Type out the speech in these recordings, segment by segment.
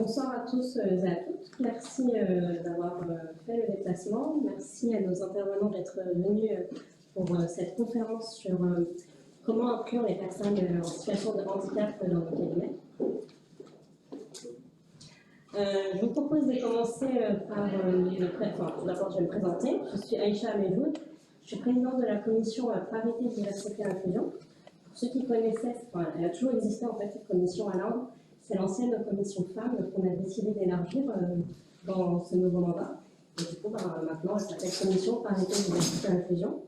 Bonsoir à tous et à toutes. Merci d'avoir fait le déplacement. Merci à nos intervenants d'être venus pour cette conférence sur comment inclure les personnes en situation de handicap dans le cabinet. Je vous propose de commencer par d'abord je vais me présenter. Je suis Aïcha Amejoud. Je suis présidente de la commission Parité, Diversité et Inclusion. Pour ceux qui connaissaient, elle a toujours existé en fait cette commission à l'Inde. C'est l'ancienne commission femmes qu'on a décidé d'élargir dans ce nouveau mandat. Et du coup, maintenant, elle s'appelle commission Parité, Diversité et Inclusion.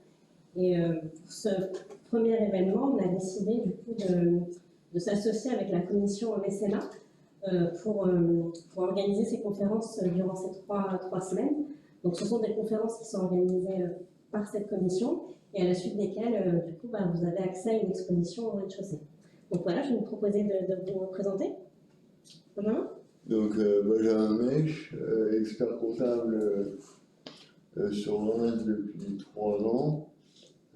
Et pour ce premier événement, on a décidé du coup de s'associer avec la commission mécénat pour organiser ces conférences durant ces trois semaines. Donc, ce sont des conférences qui sont organisées par cette commission et à la suite desquelles, du coup, vous avez accès à une exposition au rez-de-chaussée. Donc voilà, je vais vous proposer de vous présenter. Benjamin ? Donc, Benjamin Mèche, expert comptable sur Reims depuis 3 ans.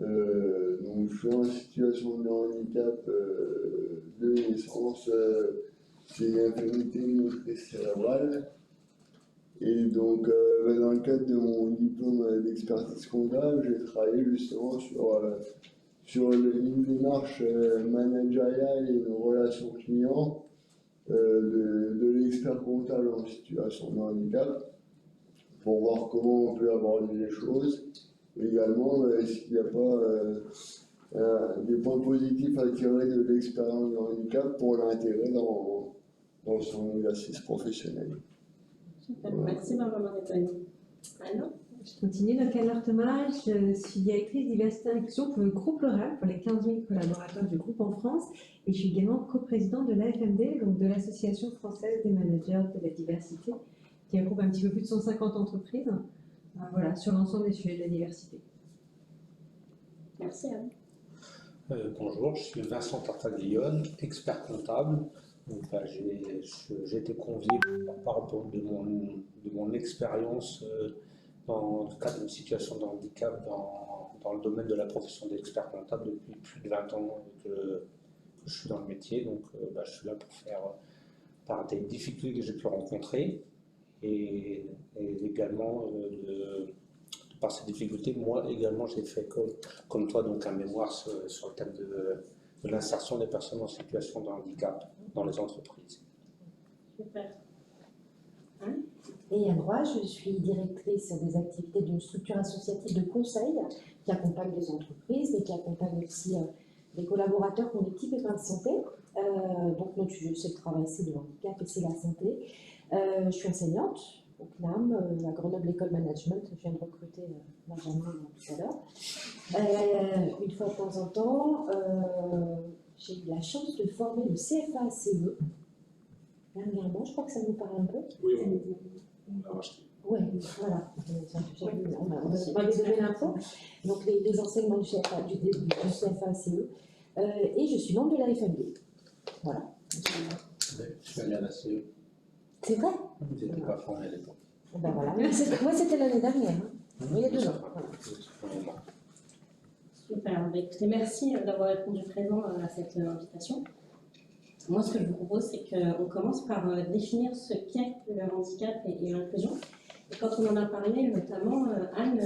Donc, je suis en situation de handicap de naissance, j'ai une infirmité motrice cérébrale. Et donc, dans le cadre de mon diplôme d'expertise comptable, j'ai travaillé justement sur une démarche managériale et une relation client de l'expert comptable en situation de handicap pour voir comment on peut aborder les choses. Également, est-ce qu'il n'y a pas des points positifs à tirer de l'expérience de handicap pour l'intégrer dans son exercice professionnel. Super, merci Benjamin Rétonne. Anne ? Je continue, donc Anne Thomas, je suis directrice diversité et inclusion pour le groupe L'Oréal, pour les 15 000 collaborateurs du groupe en France, et je suis également coprésidente de l'AFMD, donc de l'Association française des managers de la diversité, qui regroupe un petit peu plus de 150 entreprises, voilà, sur l'ensemble des sujets de la diversité. Merci Anne. Bonjour, je suis Vincent Tartaglione, expert comptable. J'ai été convié par rapport de mon expérience dans le cadre d'une situation de handicap dans le domaine de la profession d'expert comptable depuis plus de 20 ans que je suis dans le métier. Donc je suis là pour faire par des difficultés que j'ai pu rencontrer et également par ces difficultés, moi également j'ai fait comme toi donc un mémoire sur le thème de l'insertion des personnes en situation de handicap dans les entreprises. Super. Et à droite, je suis directrice des activités d'une structure associative de conseil qui accompagne les entreprises et qui accompagne aussi les collaborateurs qui ont des petits pépins de santé. Donc notre sujet, c'est le travail, c'est le handicap et c'est la santé. Je suis enseignante au CNAM, à Grenoble École Management. Je viens de recruter Benjamin tout à l'heure. Une fois de temps en temps, j'ai eu la chance de former le CFA-CE. Dernièrement, je crois que ça vous parle un peu. Oui, on l'a racheté. Oui, voilà. On va donner l'info. Donc, les enseignements du CFA-CE. Et je suis membre de la FMD. Voilà. Je suis allé à la CE. C'est vrai? Vous n'étiez pas formé à l'époque. Ben voilà. Moi, c'était l'année dernière. Il y a 2 ans. Voilà. Super. Écoutez, merci d'avoir répondu présent à cette invitation. Moi, ce que je vous propose, c'est qu'on commence par définir ce qu'est le handicap et l'inclusion. Et quand on en a parlé, notamment, Anne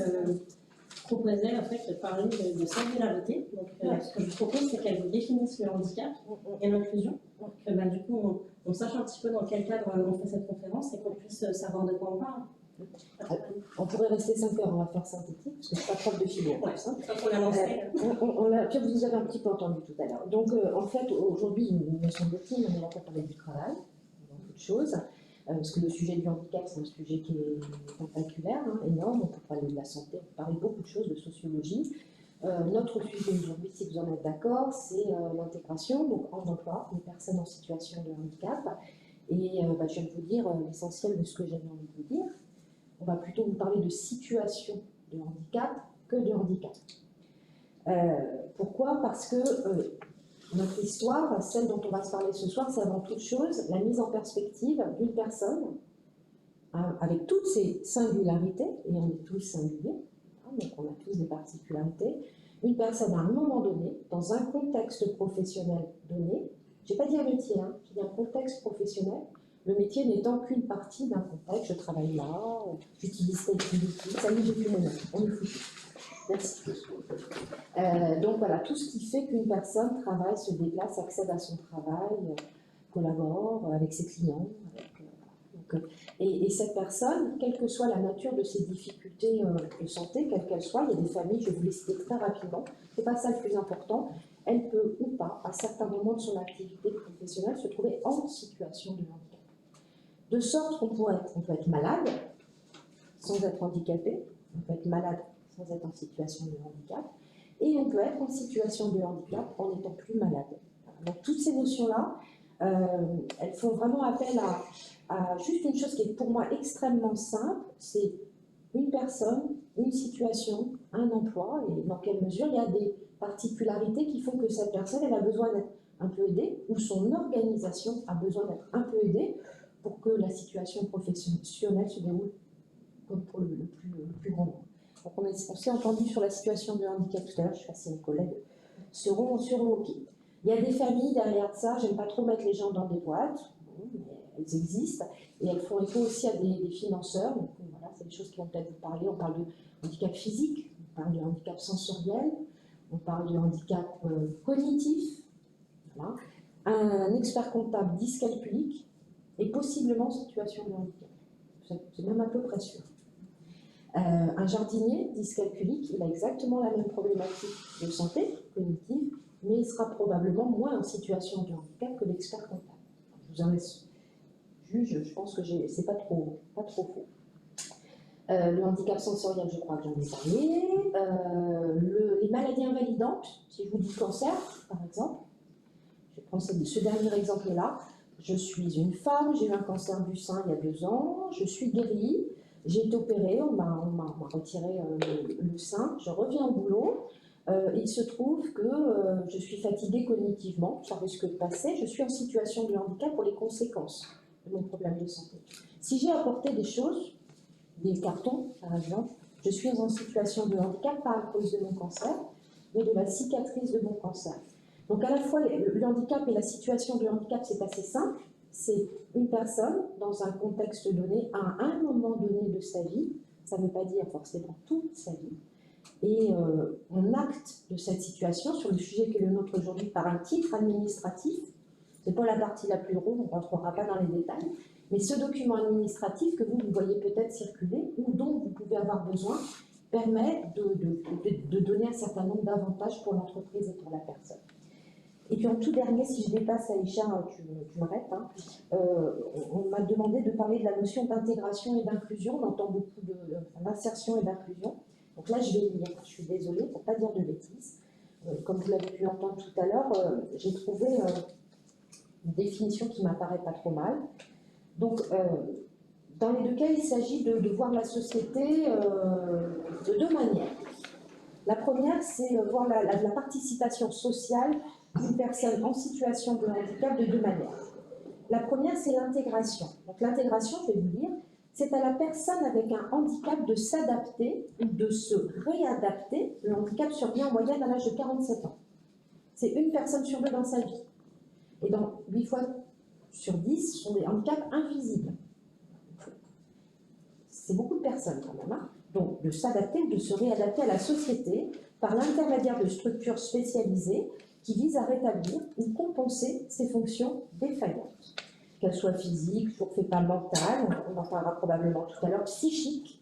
proposait en fait de parler de singularité. Donc, ce que je vous propose, c'est qu'elle vous définisse le handicap et l'inclusion, pour que du coup, on sache un petit peu dans quel cadre on fait cette conférence et qu'on puisse savoir de quoi on parle. On pourrait rester 5 heures, on va faire synthétique, parce que je ne suis pas prof de philo. Ouais, quand on a lancé. Puis vous avez un petit peu entendu tout à l'heure. Donc, en fait, aujourd'hui, il me semble-t-il, on est là pour parler du travail, beaucoup de choses, parce que le sujet du handicap, c'est un sujet qui est tentaculaire, énorme. On peut parler de la santé, on peut parler de beaucoup de choses, de sociologie. Notre sujet aujourd'hui, si vous en êtes d'accord, c'est l'intégration, donc en emploi, des personnes en situation de handicap. Et je viens de vous dire l'essentiel de ce que j'avais envie de vous dire. On va plutôt vous parler de situation de handicap que de handicap. Pourquoi? Parce que notre histoire, celle dont on va se parler ce soir, c'est avant toute chose la mise en perspective d'une personne avec toutes ses singularités, et on est tous singuliers, donc on a tous des particularités, une personne à un moment donné, dans un contexte professionnel donné, je n'ai pas dit un métier, j'ai dit un contexte professionnel, le métier n'étant qu'une partie d'un contexte. Je travaille là, j'utilise tel outil, ça y est, j'ai plus mon nom, on est foutu. Merci. Donc voilà, tout ce qui fait qu'une personne travaille, se déplace, accède à son travail, collabore avec ses clients. Et cette personne, quelle que soit la nature de ses difficultés de santé, quelles qu'elles soient, il y a des familles, je vais vous les citer très rapidement, c'est pas ça le plus important, elle peut ou pas, à certains moments de son activité professionnelle, se trouver en situation de handicap. De sorte qu'on peut être malade sans être handicapé, on peut être malade sans être en situation de handicap, et on peut être en situation de handicap en n'étant plus malade. Donc toutes ces notions-là, elles font vraiment appel à juste une chose qui est pour moi extrêmement simple, c'est une personne, une situation, un emploi, et dans quelle mesure il y a des particularités qui font que cette personne elle a besoin d'être un peu aidée, ou son organisation a besoin d'être un peu aidée pour que la situation professionnelle se déroule comme pour le plus grand nombre. Donc on s'est entendu sur la situation de handicap tout à l'heure, je sais pas si mes collègues seront OK. Il y a des familles derrière ça, j'aime pas trop mettre les gens dans des boîtes, mais elles existent, et elles font écho aussi à des financeurs, donc voilà, c'est des choses qui vont peut-être vous parler. On parle de handicap physique, on parle de handicap sensoriel, on parle de handicap cognitif, voilà. Un expert comptable dyscalculique, et possiblement en situation de handicap, c'est même à peu près sûr. Un jardinier dyscalculique, il a exactement la même problématique de santé cognitive, mais il sera probablement moins en situation de handicap que l'expert comptable. Je vous en laisse juge, je pense que c'est pas trop faux. Le handicap sensoriel, je crois que j'en ai parlé. Les maladies invalidantes, si je vous dis cancer, par exemple, je prends ce dernier exemple-là. Je suis une femme, j'ai eu un cancer du sein il y a 2 ans, je suis guérie, j'ai été opérée, on m'a retiré le sein, je reviens au boulot. Il se trouve que je suis fatiguée cognitivement, ça risque de passer, je suis en situation de handicap pour les conséquences de mon problème de santé. Si j'ai apporté des choses, des cartons par exemple, je suis en situation de handicap pas à cause de mon cancer, mais de la cicatrice de mon cancer. Donc à la fois le handicap et la situation de handicap, c'est assez simple, c'est une personne dans un contexte donné, à un moment donné de sa vie, ça ne veut pas dire forcément toute sa vie, et on acte de cette situation sur le sujet qui est le nôtre aujourd'hui par un titre administratif. Ce n'est pas la partie la plus drôle, on ne rentrera pas dans les détails, mais ce document administratif que vous voyez peut-être circuler ou dont vous pouvez avoir besoin permet de donner un certain nombre d'avantages pour l'entreprise et pour la personne. Et puis en tout dernier, si je dépasse Aïcha, tu m'arrêtes, hein, on m'a demandé de parler de la notion d'intégration et d'inclusion. On entend beaucoup d'insertion et d'inclusion. Donc là, je vais lire, je suis désolée pour ne pas dire de bêtises. Comme vous l'avez pu entendre tout à l'heure, j'ai trouvé une définition qui m'apparaît pas trop mal. Donc, dans les 2 cas, il s'agit de voir la société de 2 manières. La première, c'est voir la participation sociale d'une personne en situation de handicap de 2 manières. La première, c'est l'intégration. Donc l'intégration, je vais vous dire, c'est à la personne avec un handicap de s'adapter ou de se réadapter. Le handicap survient en moyenne à l'âge de 47 ans. C'est une personne sur 2 dans sa vie. Et dans 8 fois sur 10, ce sont des handicaps invisibles. C'est beaucoup de personnes quand même, hein. Donc de s'adapter ou de se réadapter à la société par l'intermédiaire de structures spécialisées qui visent à rétablir ou compenser ces fonctions défaillantes, qu'elles soient physiques, je ne refais pas mentales, on en parlera probablement tout à l'heure, psychiques.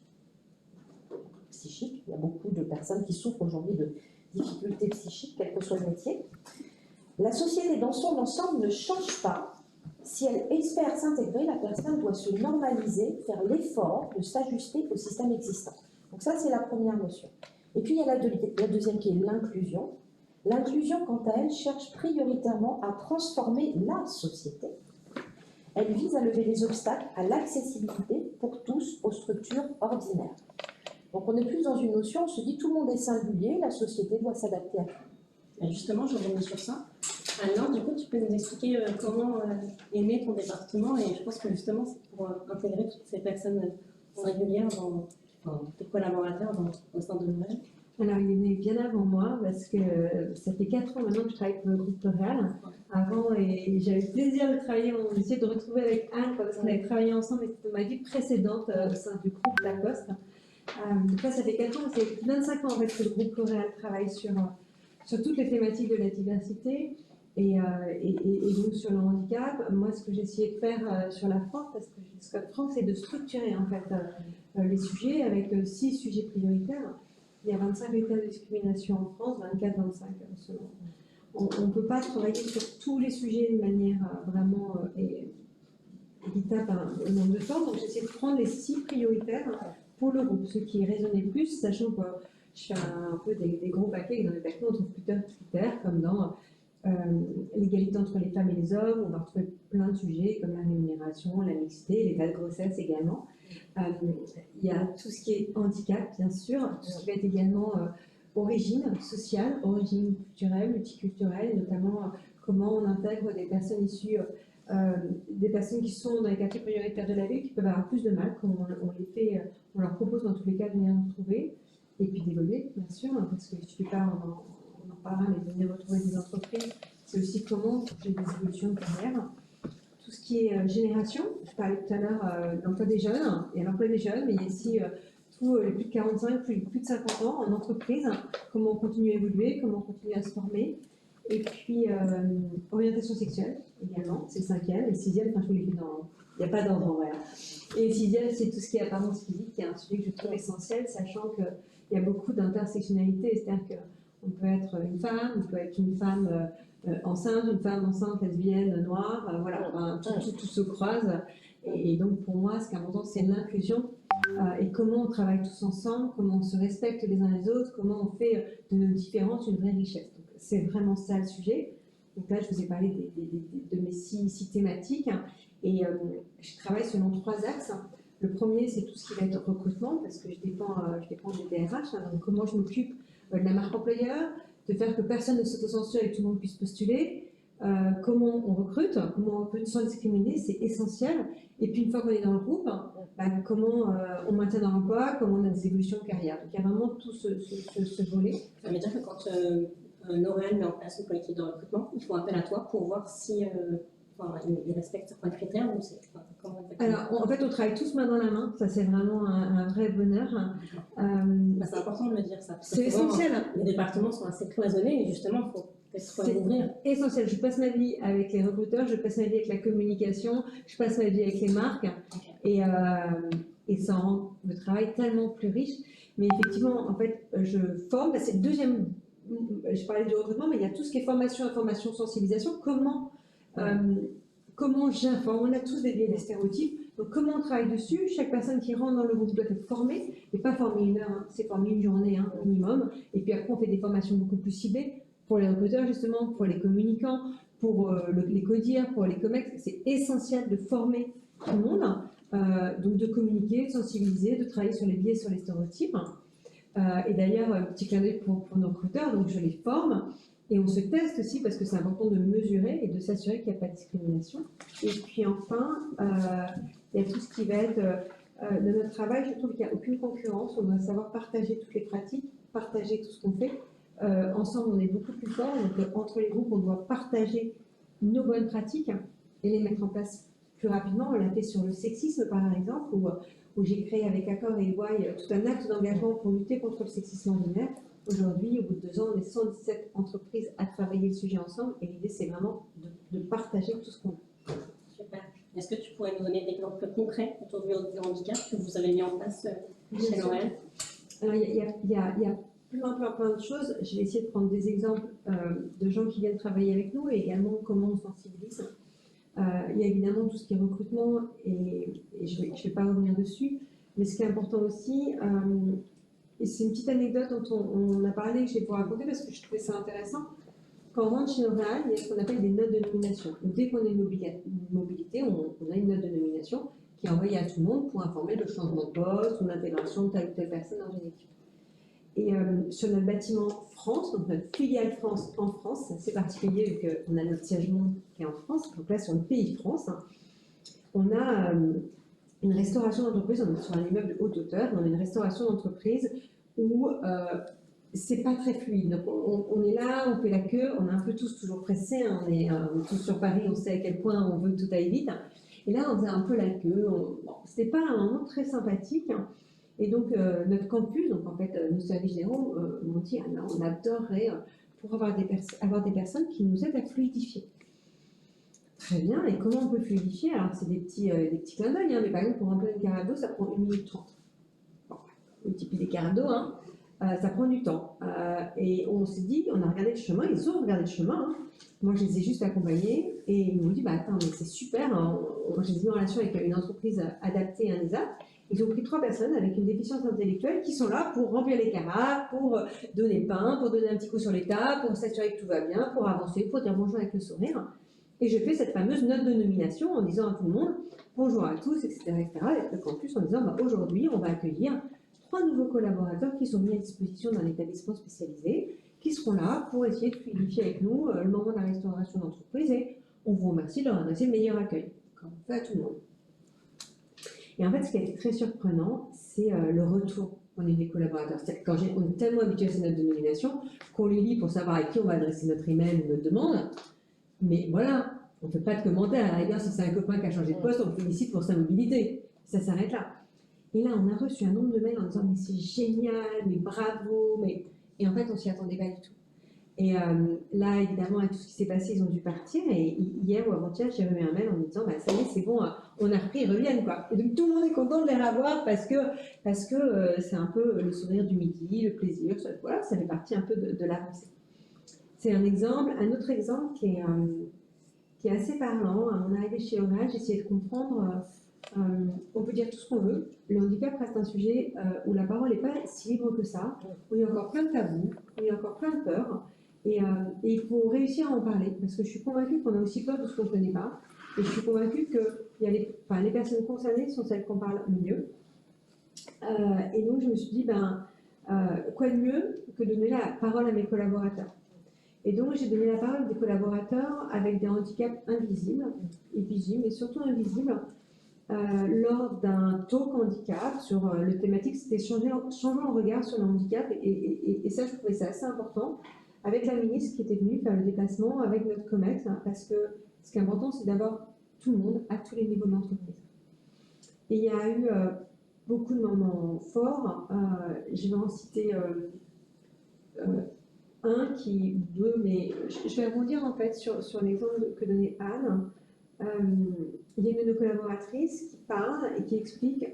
Il y a beaucoup de personnes qui souffrent aujourd'hui de difficultés psychiques, quel que soit le métier. La société dans son ensemble ne change pas. Si elle espère s'intégrer, la personne doit se normaliser, faire l'effort de s'ajuster au système existant. Donc ça, c'est la première notion. Et puis, il y a la deuxième qui est l'inclusion. L'inclusion, quant à elle, cherche prioritairement à transformer la société. Elle vise à lever les obstacles à l'accessibilité pour tous aux structures ordinaires. Donc on est plus dans une notion, on se dit tout le monde est singulier, la société doit s'adapter à tout. Et justement, je reviens sur ça. Alors, du coup, tu peux nous expliquer comment est né ton département, et je pense que justement, c'est pour intégrer toutes ces personnes singulières, tes collaborateurs au sein de l'OREL. Alors, il est né bien avant moi parce que ça fait 4 ans maintenant que je travaille pour le groupe L'Oréal. Avant, et j'avais le plaisir de travailler, on essayait de retrouver avec Anne parce qu'on avait travaillé ensemble, mais c'était dans ma vie précédente au sein du groupe Lacoste. Donc là, ça fait 4 ans, c'est 25 ans en fait que le groupe L'Oréal travaille sur toutes les thématiques de la diversité et donc sur le handicap. Moi, ce que j'ai essayé de faire sur la France, parce que Scott France, c'est de structurer en fait les sujets avec 6 sujets prioritaires. Il y a 25 états de discrimination en France, 24-25 selon. On ne peut pas travailler sur tous les sujets de manière vraiment équitable au nombre de temps. Donc j'essaie de prendre les 6 prioritaires pour le groupe, ce qui résonnait le plus, sachant que je fais un peu des gros paquets. Dans les paquets, on trouve plusieurs critères, comme dans l'égalité entre les femmes et les hommes. On va retrouver plein de sujets comme la rémunération, la mixité, l'état de grossesse également. Il y a tout ce qui est handicap, bien sûr, tout ce qui va être également origine sociale, origine culturelle, multiculturelle, notamment comment on intègre des personnes issues, des personnes qui sont dans les quartiers prioritaires de la ville, qui peuvent avoir plus de mal, comment on leur propose dans tous les cas de venir nous retrouver, et puis d'évoluer, bien sûr, parce que je ne suis pas, on en parlera, mais de venir retrouver des entreprises, c'est aussi comment j'ai des évolutions de carrière. Tout ce qui est génération, je parlais tout à l'heure de l'emploi des jeunes, il y a l'emploi des jeunes, mais il y a aussi tous les plus de 45, plus de 50 ans en entreprise, comment on continue à évoluer, comment on continue à se former. Et puis, orientation sexuelle également, c'est le 5e. Et le 6e, enfin, je vous l'ai fait dans. Il n'y a pas d'ordre, voilà. Et le 6e, c'est tout ce qui est apparence physique, qui est un sujet que je trouve essentiel, sachant qu'il y a beaucoup d'intersectionnalité, c'est-à-dire qu'on peut être une femme, on peut être une femme enceinte, une femme enceinte, lesbienne, noire, voilà, enfin, tout se croise. Et donc, pour moi, ce qui est important, c'est l'inclusion. Et comment on travaille tous ensemble, comment on se respecte les uns les autres, comment on fait de nos différences une vraie richesse. Donc, c'est vraiment ça le sujet. Donc là, je vous ai parlé de mes 6 thématiques. Et je travaille selon 3 axes. Le premier, c'est tout ce qui va être recrutement, parce que je dépends des DRH. Donc, comment je m'occupe de la marque employeur, de faire que personne ne s'autocensure et que tout le monde puisse postuler. Comment on recrute sans discriminer, c'est essentiel. Et puis une fois qu'on est dans le groupe, comment on maintient dans l'emploi, comment on a des évolutions de carrière. Donc il y a vraiment tout ce volet. Ça veut dire que quand L'Oréal met en place une politique de recrutement, ils font appel à toi pour voir si ils respectent certains critères ou c'est comment exactement? Alors en fait, on travaille tous main dans la main. Ça, c'est vraiment un vrai bonheur. C'est important de le dire ça. C'est essentiel. Les départements sont assez cloisonnés et justement, il faut c'est ouvrir. Essentiel. Je passe ma vie avec les recruteurs, je passe ma vie avec la communication, je passe ma vie avec les marques et ça rend le travail tellement plus riche. Mais effectivement, en fait, je forme. C'est le deuxième. Je parlais du recrutement, mais il y a tout ce qui est formation, information, sensibilisation. Comment j'informe? On a tous des biais, des stéréotypes. Donc, comment on travaille dessus? Chaque personne qui rentre dans le groupe doit être formée, mais pas formée 1 heure, c'est formé 1 journée minimum. Et puis après, on fait des formations beaucoup plus ciblées pour les recruteurs, justement, pour les communicants, pour les codires, pour les comex. C'est essentiel de former tout le monde, donc de communiquer, de sensibiliser, de travailler sur les biais, sur les stéréotypes. Et d'ailleurs, un petit clin d'œil pour nos recruteurs, donc je les forme. Et on se teste aussi parce que c'est important de mesurer et de s'assurer qu'il n'y a pas de discrimination. Et puis enfin, il y a tout ce qui va être de notre travail. Je trouve qu'il n'y a aucune concurrence. On doit savoir partager toutes les pratiques, partager tout ce qu'on fait. Ensemble, on est beaucoup plus fort. Donc, entre les groupes, on doit partager nos bonnes pratiques et les mettre en place plus rapidement. On l'a fait sur le sexisme, par exemple, où j'ai créé avec Accor et EY tout un acte d'engagement pour lutter contre le sexisme ordinaire. Aujourd'hui, au bout de 2 ans, on est 117 entreprises à travailler le sujet ensemble et l'idée, c'est vraiment de partager tout ce qu'on a. Super. Est-ce que tu pourrais nous donner des exemples concrets autour du handicap que vous avez mis en place chez L'Oréal? Alors, il y a plein de choses. Je vais essayer de prendre des exemples de gens qui viennent travailler avec nous et également comment on sensibilise. Il y a évidemment tout ce qui est recrutement et je vais pas revenir dessus. Mais ce qui est important aussi, et c'est une petite anecdote dont on a parlé, que je vais vous raconter parce que je trouvais ça intéressant. Quand on rentre chez L'Oréal, il y a ce qu'on appelle des notes de nomination. Donc, dès qu'on a une mobilité, on a une note de nomination qui est envoyée à tout le monde pour informer le changement de poste ou l'intégration de telle ou telle personne dans une équipe. Et sur notre bâtiment France, donc notre filiale France en France, c'est assez particulier vu qu'on a notre siège monde qui est en France. Donc là, sur le pays France, on a une restauration d'entreprise, on est sur un immeuble de haute hauteur, on a une restauration d'entreprise où c'est pas très fluide. Donc on est là, on fait la queue, on est un peu tous toujours pressés, hein, on est tous sur Paris, on sait à quel point on veut que tout aille vite. Et là, on faisait un peu la queue. Bon, c'était pas un moment très sympathique. Et donc notre campus, donc en fait nos services généraux m'ont dit ah non, on adorerait pour avoir des personnes qui nous aident à fluidifier. Très bien, et comment on peut fluidifier? Alors c'est des petits clins d'œil, hein, mais par exemple pour remplir une carafe d'eau, ça prend 1 minute 30. Bon, multiplie des carafes d'eau, hein, ça prend du temps. Et on s'est dit, on a regardé le chemin, ils ont regardé le chemin. Hein. Moi je les ai juste accompagnés et ils m'ont dit, bah attends, mais c'est super, hein. Moi je les ai mis en relation avec une entreprise adaptée, un ESAP. Ils ont pris 3 personnes avec une déficience intellectuelle qui sont là pour remplir les carafes, pour donner pain, pour donner un petit coup sur les tables, pour s'assurer que tout va bien, pour avancer, pour dire bonjour avec le sourire. Et je fais cette fameuse note de nomination en disant à tout le monde bonjour à tous, etc. Avec le campus en disant bah, aujourd'hui, on va accueillir 3 nouveaux collaborateurs qui sont mis à disposition d'un établissement spécialisé, qui seront là pour essayer de fluidifier avec nous le moment de la restauration d'entreprise et on vous remercie de leur adresser le meilleur accueil, comme on fait à tout le monde. Et en fait, ce qui a été très surprenant, c'est le retour qu'on a eu des collaborateurs. C'est-à-dire quand on est tellement habitué à ces notes de nomination qu'on les lit pour savoir à qui on va adresser notre email ou notre demande. Mais voilà, on ne fait pas de commentaires. À la rigueur, si c'est un copain qui a changé de poste, on le félicite pour sa mobilité. Ça s'arrête là. Et là, on a reçu un nombre de mails en disant mais c'est génial, mais bravo, mais... Et en fait, on s'y attendait pas du tout. Et là, évidemment, avec tout ce qui s'est passé, ils ont dû partir. Et hier ou avant-hier, j'ai remis un mail en me disant bah, ça y est, c'est bon, on a repris, ils reviennent. Quoi. Et donc, tout le monde est content de les revoir parce que c'est un peu le sourire du midi, le plaisir. Voilà, ça fait partie un peu de l'avancée. C'est un exemple. Un autre exemple qui est assez parlant. À mon arrivée chez L'Oréal, j'ai essayé de comprendre. On peut dire tout ce qu'on veut. Le handicap reste un sujet où la parole n'est pas si libre que ça, où il y a encore plein de tabous, où il y a encore plein de peurs. Et il faut réussir à en parler, parce que je suis convaincue qu'on a aussi peur de ce qu'on ne connaît pas. Et je suis convaincue que les personnes concernées sont celles qu'on parle le mieux. Et donc, je me suis dit, quoi de mieux que de donner la parole à mes collaborateurs? Et donc, j'ai donné la parole à des collaborateurs avec des handicaps invisibles, et visibles, mais surtout invisibles, lors d'un talk handicap sur le thématique, c'était changeant le regard sur le handicap. Et ça, je trouvais ça assez important, avec la ministre qui était venue faire le déplacement, avec notre COMEX, hein, parce que ce qui est important, c'est d'avoir tout le monde à tous les niveaux de l'entreprise. Et il y a eu beaucoup de moments forts. Je vais en citer un qui veut, mais je vais rebondir en fait sur l'exemple que donnait Anne. Il y a une de nos collaboratrices qui parle et qui explique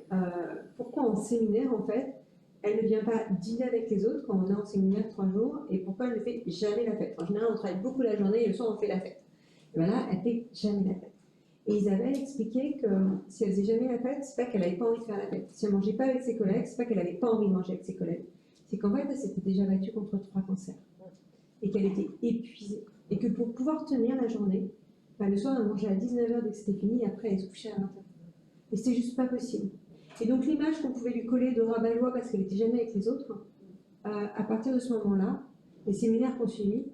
pourquoi en séminaire, en fait, elle ne vient pas dîner avec les autres quand on est en séminaire 3 jours et pourquoi elle ne fait jamais la fête. En général, on travaille beaucoup la journée et le soir, on fait la fête. Et bien là, elle ne fait jamais la fête. Et Isabelle expliquait que si elle ne faisait jamais la fête, c'est pas qu'elle n'avait pas envie de faire la fête. Si elle ne mangeait pas avec ses collègues, c'est pas qu'elle n'avait pas envie de manger avec ses collègues. C'est qu'en fait, elle s'était déjà battue contre 3 cancers et qu'elle était épuisée. Et que pour pouvoir tenir la journée, le soir, elle mangeait à 19h dès que c'était fini, et après, elle se couchait à 20h. Et c'était juste pas possible. Et donc, l'image qu'on pouvait lui coller de rabat-joie parce qu'elle n'était jamais avec les autres, à partir de ce moment-là, les séminaires qu'on suivit,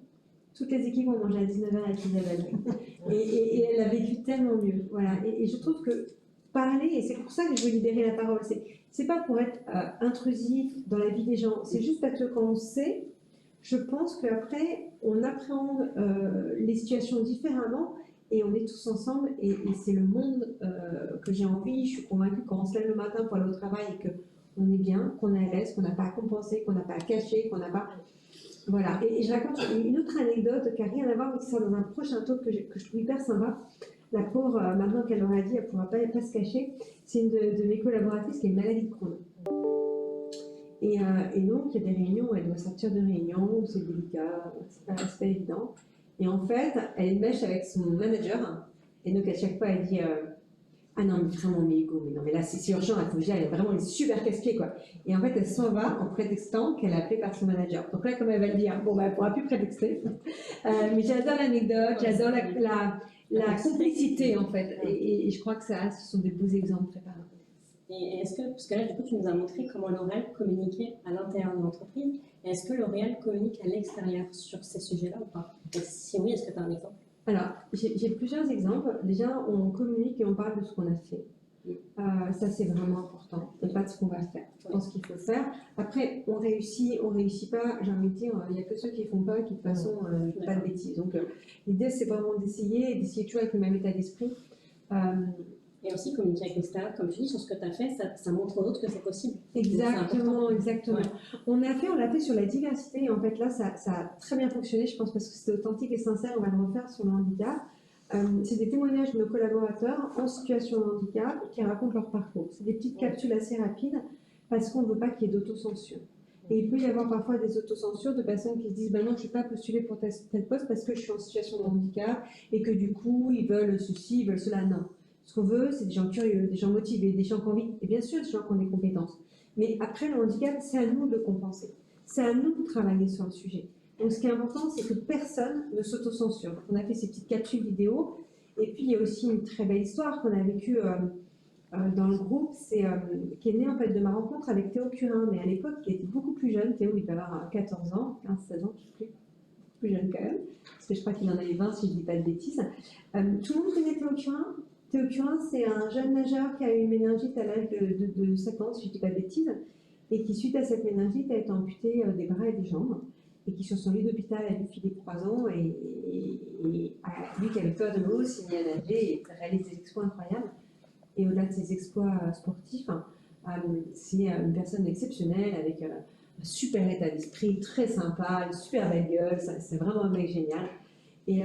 toutes les équipes ont mangé à 19h avec Isabelle. Et elle a vécu tellement mieux. Voilà. Et je trouve que parler, et c'est pour ça que je veux libérer la parole, c'est pas pour être intrusif dans la vie des gens, c'est juste parce que quand on sait, je pense qu'après, on appréhende les situations différemment et on est tous ensemble et c'est le monde que j'ai envie. Je suis convaincue quand on se lève le matin pour aller au travail et qu'on est bien, qu'on est à l'aise, qu'on n'a pas à compenser, qu'on n'a pas à cacher, qu'on n'a pas... Voilà. Et je raconte une autre anecdote qui n'a rien à voir, mais qui sort dans un prochain talk que je trouve hyper sympa. La pauvre, maintenant qu'elle aura dit, elle ne pourra pas se cacher. C'est une de mes collaboratrices qui a une maladie de Crohn. Et donc, il y a des réunions où elle doit sortir de réunion, où c'est délicat, c'est pas évident. Et en fait, elle mèche avec son manager. Et donc, à chaque fois, elle dit ah non, mais vraiment, mais Hugo, mais non, mais là, c'est urgent, il faut que j'aille, elle a vraiment une super casse-pied, quoi. Et en fait, elle s'en va en prétextant qu'elle est appelée par son manager. Donc là, comme elle va le dire, bon, elle ne pourra plus prétexter. Mais j'adore l'anecdote, j'adore la complicité, en fait. Et je crois que ce sont des beaux exemples très parlants. Et est-ce que, parce que là, du coup, tu nous as montré comment L'Oréal communiquait à l'intérieur de l'entreprise, est-ce que L'Oréal communique à l'extérieur sur ces sujets-là ou pas? Et si oui, est-ce que tu as un exemple? Alors, j'ai plusieurs exemples. Déjà, on communique et on parle de ce qu'on a fait. Ça, c'est vraiment important. C'est pas de ce qu'on va faire. Je pense qu'il faut faire. Après, on réussit pas. J'ai envie de dire, il n'y a que ceux qui font pas qui, de toute façon, pas de bêtises. Donc, l'idée, c'est vraiment d'essayer toujours avec le même état d'esprit. Et aussi communiquer avec l'extérieur, comme tu dis, sur ce que tu as fait, ça montre aux autres que c'est possible. Exactement. Ouais. On l'a fait sur la diversité et en fait là ça a très bien fonctionné, je pense, parce que c'était authentique et sincère. On va le refaire sur le handicap. C'est des témoignages de nos collaborateurs en situation de handicap qui racontent leur parcours. C'est des petites capsules assez rapides parce qu'on ne veut pas qu'il y ait d'autocensure. Et il peut y avoir parfois des autocensures de personnes qui se disent non, je ne vais pas postuler pour tel poste parce que je suis en situation de handicap et que du coup ils veulent ceci, ils veulent cela. Non. Ce qu'on veut, c'est des gens curieux, des gens motivés, des gens qui ont envie, et bien sûr des gens qui ont des compétences. Mais après, le handicap, c'est à nous de compenser. C'est à nous de travailler sur le sujet. Donc, ce qui est important, c'est que personne ne s'autocensure. On a fait ces petites capsules vidéo. Et puis, il y a aussi une très belle histoire qu'on a vécue dans le groupe, qui est née en fait de ma rencontre avec Théo Curin. Mais à l'époque, il était beaucoup plus jeune. Théo, il devait avoir 14 ans, 15-16 ans, je ne sais plus. Plus jeune quand même. Parce que je crois qu'il en avait 20, si je ne dis pas de bêtises. Tout le monde connaît Théo Curin. Théo Curin, c'est un jeune nageur qui a eu une méningite à l'âge de 7 ans, si je ne dis pas de bêtises, et qui, suite à cette méningite, a été amputé des bras et des jambes, et qui, sur son lit d'hôpital, a dû filer 3 ans, et lui qui avait peur de l'eau, s'est mis à nager et réalise des exploits incroyables. Et au-delà de ses exploits sportifs, c'est une personne exceptionnelle, avec un super état d'esprit, très sympa, une super belle gueule, c'est vraiment un mec génial. Et,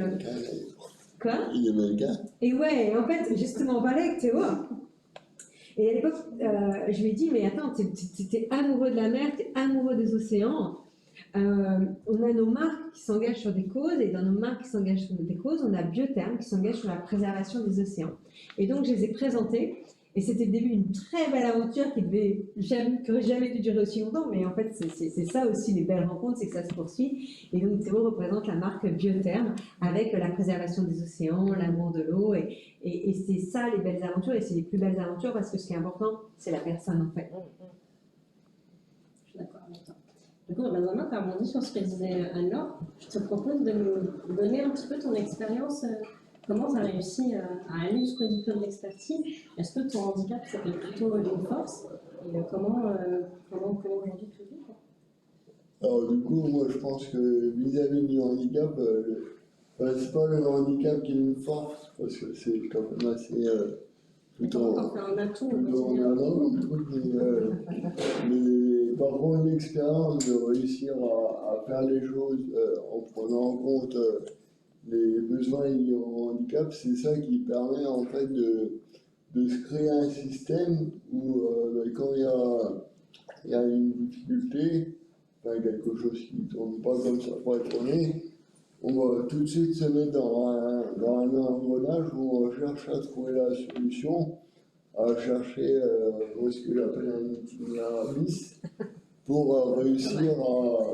quoi ? Il est mannequin. Et ouais, en fait, justement, on parlait avec Théo. Et à l'époque, je lui ai dit, mais attends, t'es amoureux de la mer, t'es amoureux des océans. On a nos marques qui s'engagent sur des causes, et dans nos marques qui s'engagent sur des causes, on a Biotherm qui s'engage sur la préservation des océans. Et donc, je les ai présentés. Et c'était le début d'une très belle aventure qui n'aurait jamais dû durer aussi longtemps, mais en fait, c'est ça aussi les belles rencontres, c'est que ça se poursuit. Et donc, Théo représente la marque Biotherm avec la préservation des océans, l'amour de l'eau, et c'est ça les belles aventures, et c'est les plus belles aventures parce que ce qui est important, c'est la personne en fait. Je suis d'accord avec toi. Du coup, Benjamin, tu as rebondi sur ce que disait Anne-Laure. Je te propose de nous donner un petit peu ton expérience. Comment tu as réussi à aller jusqu'au diplôme d'expertise? Est-ce que ton handicap, c'était plutôt une force? Et comment aujourd'hui tu vis? Alors du coup, moi je pense que vis-à-vis du handicap, c'est pas le handicap qui est une force, parce que c'est quand même assez plutôt un atout. Mais par contre l'expérience de réussir à faire les choses en prenant en compte les besoins liés au handicap, c'est ça qui permet en fait de se créer un système où quand il y a une difficulté, enfin, quelque chose qui ne tourne pas comme ça pour être honnête, on va tout de suite se mettre dans un engrenage où on cherche à trouver la solution, à chercher ce que j'appelle un itinéraire bis pour réussir à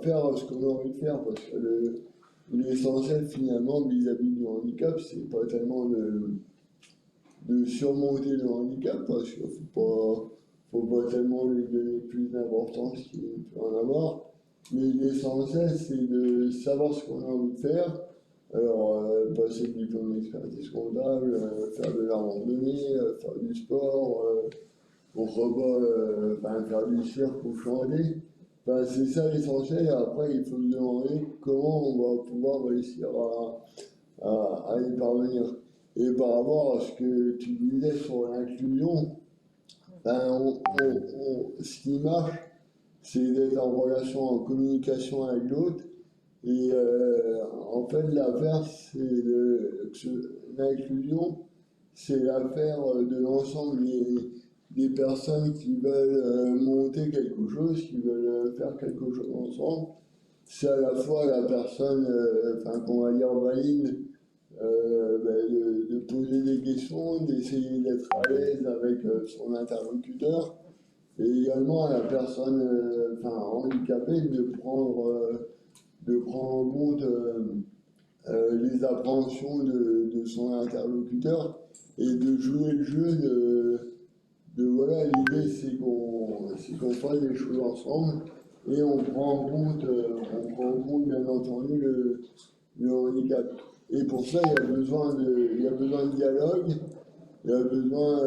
faire ce qu'on a envie de faire, parce que l'essentiel finalement vis-à-vis du handicap, c'est pas tellement de surmonter le handicap, parce qu'il faut pas tellement lui donner plus d'importance qu'il peut en avoir, mais l'essentiel c'est de savoir ce qu'on a envie de faire. Alors, passer le diplôme d'expertise comptable, faire de la randonnée, faire du sport, pourquoi pas faire du cirque ou chanter. Enfin, c'est ça l'essentiel, et après il faut se demander comment on va pouvoir réussir à y parvenir. Et par rapport à ce que tu disais sur l'inclusion, ce qui marche, c'est d'être en relation, en communication avec l'autre. Et en fait, l'affaire, l'inclusion, c'est l'affaire de l'ensemble des personnes qui veulent monter quelque chose, qui veulent faire quelque chose ensemble. C'est à la fois la personne, qu'on va dire valide, de poser des questions, d'essayer d'être à l'aise avec son interlocuteur, et également la personne handicapée de prendre en compte les appréhensions de son interlocuteur et de jouer le jeu voilà, l'idée c'est qu'on fasse des choses ensemble et on prend en compte bien entendu le handicap. Et pour ça, il y a besoin de dialogue, il y a besoin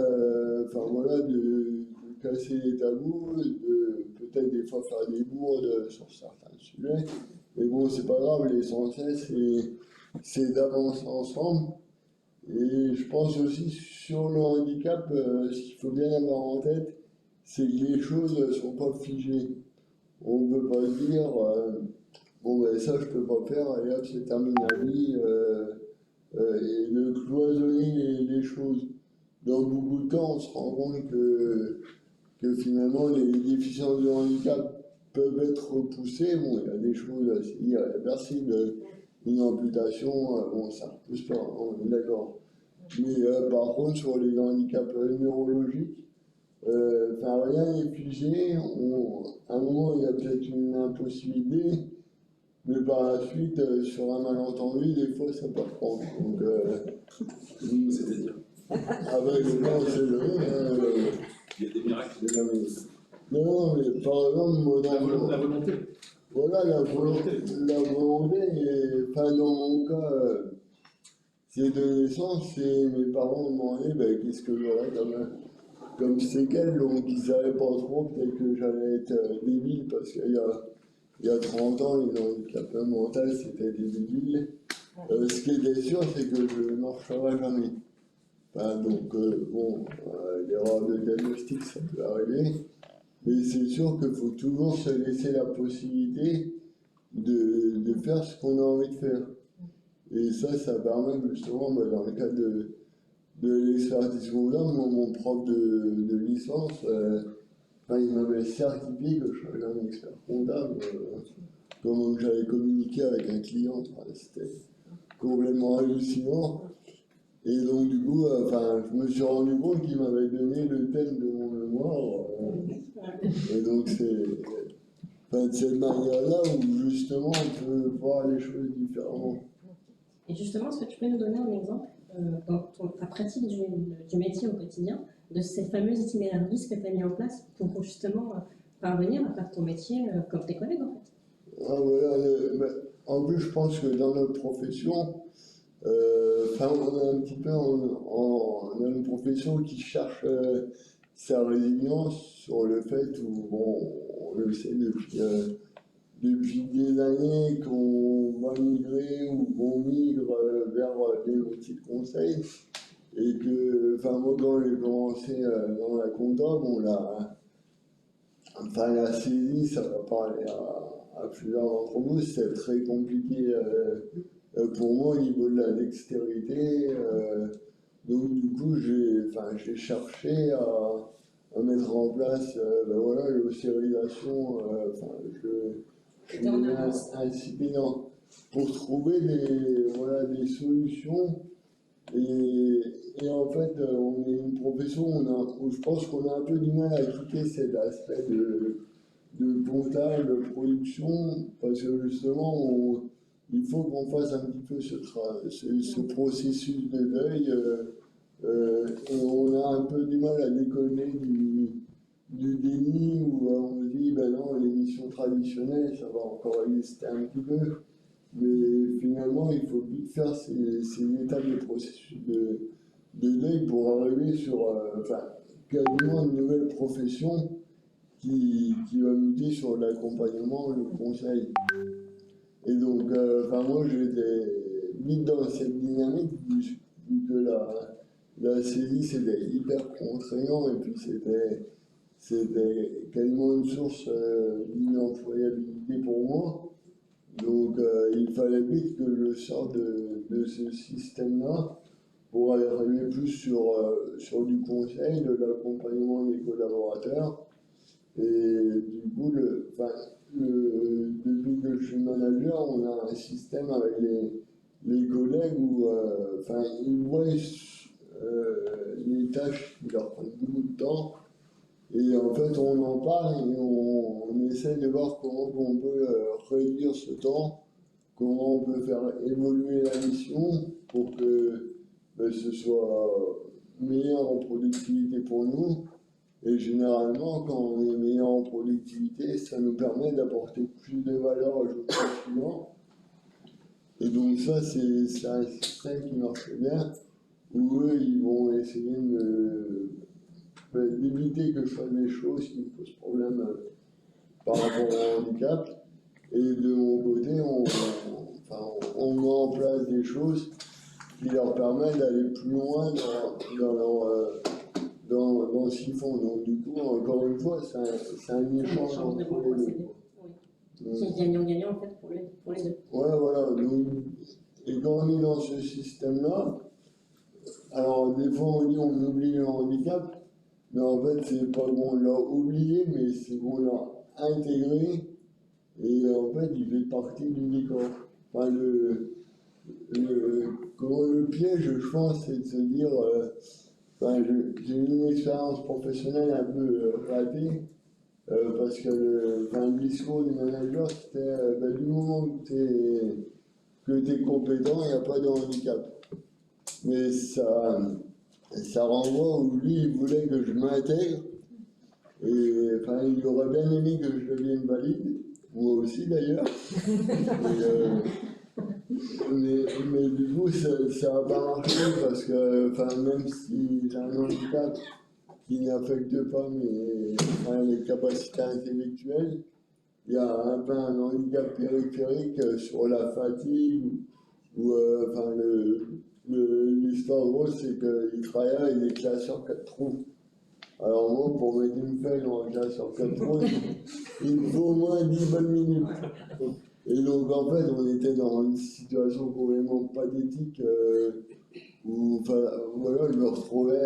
de casser les tabous, de peut-être des fois faire des bourdes sur certains sujets. Mais bon, c'est pas grave, l'essentiel, c'est d'avancer ensemble. Et je pense aussi sur le handicap, ce qu'il faut bien avoir en tête, c'est que les choses ne sont pas figées. On ne peut pas dire, bon ben ça je peux pas faire, allez hop, c'est terminé la vie, et de cloisonner les choses. Dans beaucoup de cas, on se rend compte que finalement les déficiences de handicap peuvent être repoussées. Bon, il y a des choses assez irréversibles, une amputation, bon, ça ne repousse pas, on est d'accord. Mais par contre, sur les handicaps neurologiques, rien n'est figé. À un moment, il y a peut-être une impossibilité, mais par la suite, sur un malentendu, des fois, ça peut reprendre. Donc, C'est-à-dire, avec le temps, c'est le. il y a des miracles. Non, mais par exemple, moi, La volonté. voilà, la volonté, et enfin, dans mon cas, c'est de naissance, et mes parents m'ont demandé ben, qu'est-ce que j'aurais comme séquelles, donc ils savaient pas trop, peut-être que j'allais être débile, parce qu'il y a 30 ans, les handicaps mentaux, c'était des débiles. Ce qui était sûr, c'est que je ne marcherai jamais. Enfin, donc, l'erreur de diagnostic, ça peut arriver. Mais c'est sûr qu'il faut toujours se laisser la possibilité de faire ce qu'on a envie de faire. Et ça permet justement, dans le cadre de l'expertise comptable, mon prof de licence, il m'avait certifié que je serais un expert comptable. Comment j'avais communiqué avec un client, c'était complètement hallucinant. Et donc, du coup, je me suis rendu compte qu'il m'avait donné le thème de mon mémoire. Et donc, c'est de cette manière-là où, justement, on peut voir les choses différemment. Et justement, est-ce que tu peux nous donner un exemple dans ta pratique du métier au quotidien, de ces fameux itinéraires bis que tu as mis en place pour justement parvenir à faire ton métier comme tes collègues en fait? Ah, voilà, en plus, je pense que dans notre profession, on est un petit peu on a une profession qui cherche sa résilience sur le fait où, bon, on le sait depuis des années qu'on va migrer ou qu'on migre vers des outils de conseil. Et que, moi, quand j'ai commencé dans la compta, bon, la saisie, ça va parler à plusieurs d'entre vous, c'est très compliqué pour moi au niveau de la dextérité. Donc, du coup, j'ai cherché à mettre en place l'ossérisation. Je suis incipient pour trouver des solutions. Et en fait, on est une profession où je pense qu'on a un peu du mal à quitter cet aspect de comptable, de production, parce que justement, il faut qu'on fasse un petit peu ce processus de deuil. Et on a un peu du mal à décoller du déni où on se dit, ben non, les missions traditionnelles, ça va encore exister un petit peu. Mais finalement, il faut vite faire ces étapes de processus de deuil pour arriver sur quasiment une nouvelle profession qui va muter sur l'accompagnement, le conseil. Et donc, moi, j'étais vite dans cette dynamique, vu que la saisie, c'était hyper contraignant, et puis c'était quasiment une source d'inemployabilité pour moi. Donc, il fallait vite que je sorte de ce système-là pour arriver plus sur du conseil, de l'accompagnement des collaborateurs. Et du coup, depuis que je suis manager, on a un système avec les collègues où ils voient les tâches qui leur prennent beaucoup de temps. Et en fait, on en parle et on essaie de voir comment on peut réduire ce temps, comment on peut faire évoluer la mission pour que ce soit meilleur en productivité pour nous. Et généralement, quand on est meilleur en productivité, ça nous permet d'apporter plus de valeur ajoutée aux clients. Et donc ça, c'est un système qui marche bien, où eux, ils vont essayer d'éviter que je fasse des choses qui me posent problème par rapport au handicap. Et de mon côté, on met en place des choses qui leur permettent d'aller plus loin dans ce qu'ils font. Donc du coup, encore une fois, c'est un échange entre les deux. C'est gagnant-gagnant en fait pour les deux. Ouais, voilà. Donc, et quand on est dans ce système-là, alors des fois on dit on oublie le handicap, mais en fait c'est pas qu'on l'a oublié, mais c'est qu'on l'a intégré, et en fait il fait partie du décor. Enfin, le piège, je pense, c'est de se dire, j'ai eu une expérience professionnelle un peu ratée, parce que le discours du manager, c'était du moment que tu es compétent, il n'y a pas de handicap. Mais ça renvoie où lui, il voulait que je m'intègre. Et il aurait bien aimé que je devienne valide, moi aussi d'ailleurs. Mais du coup, ça n'a pas marché parce que même si j'ai un handicap qui n'affecte pas les capacités intellectuelles, il y a un handicap périphérique sur la fatigue, ou l'histoire grosse, c'est qu'il travaille avec des classes sur 4 trous. Alors moi, pour mettre une feuille dans une classe sur 4 trous, il me faut au moins 10 bonnes minutes. Et donc en fait, on était dans une situation complètement pathétique où voilà, je me retrouvais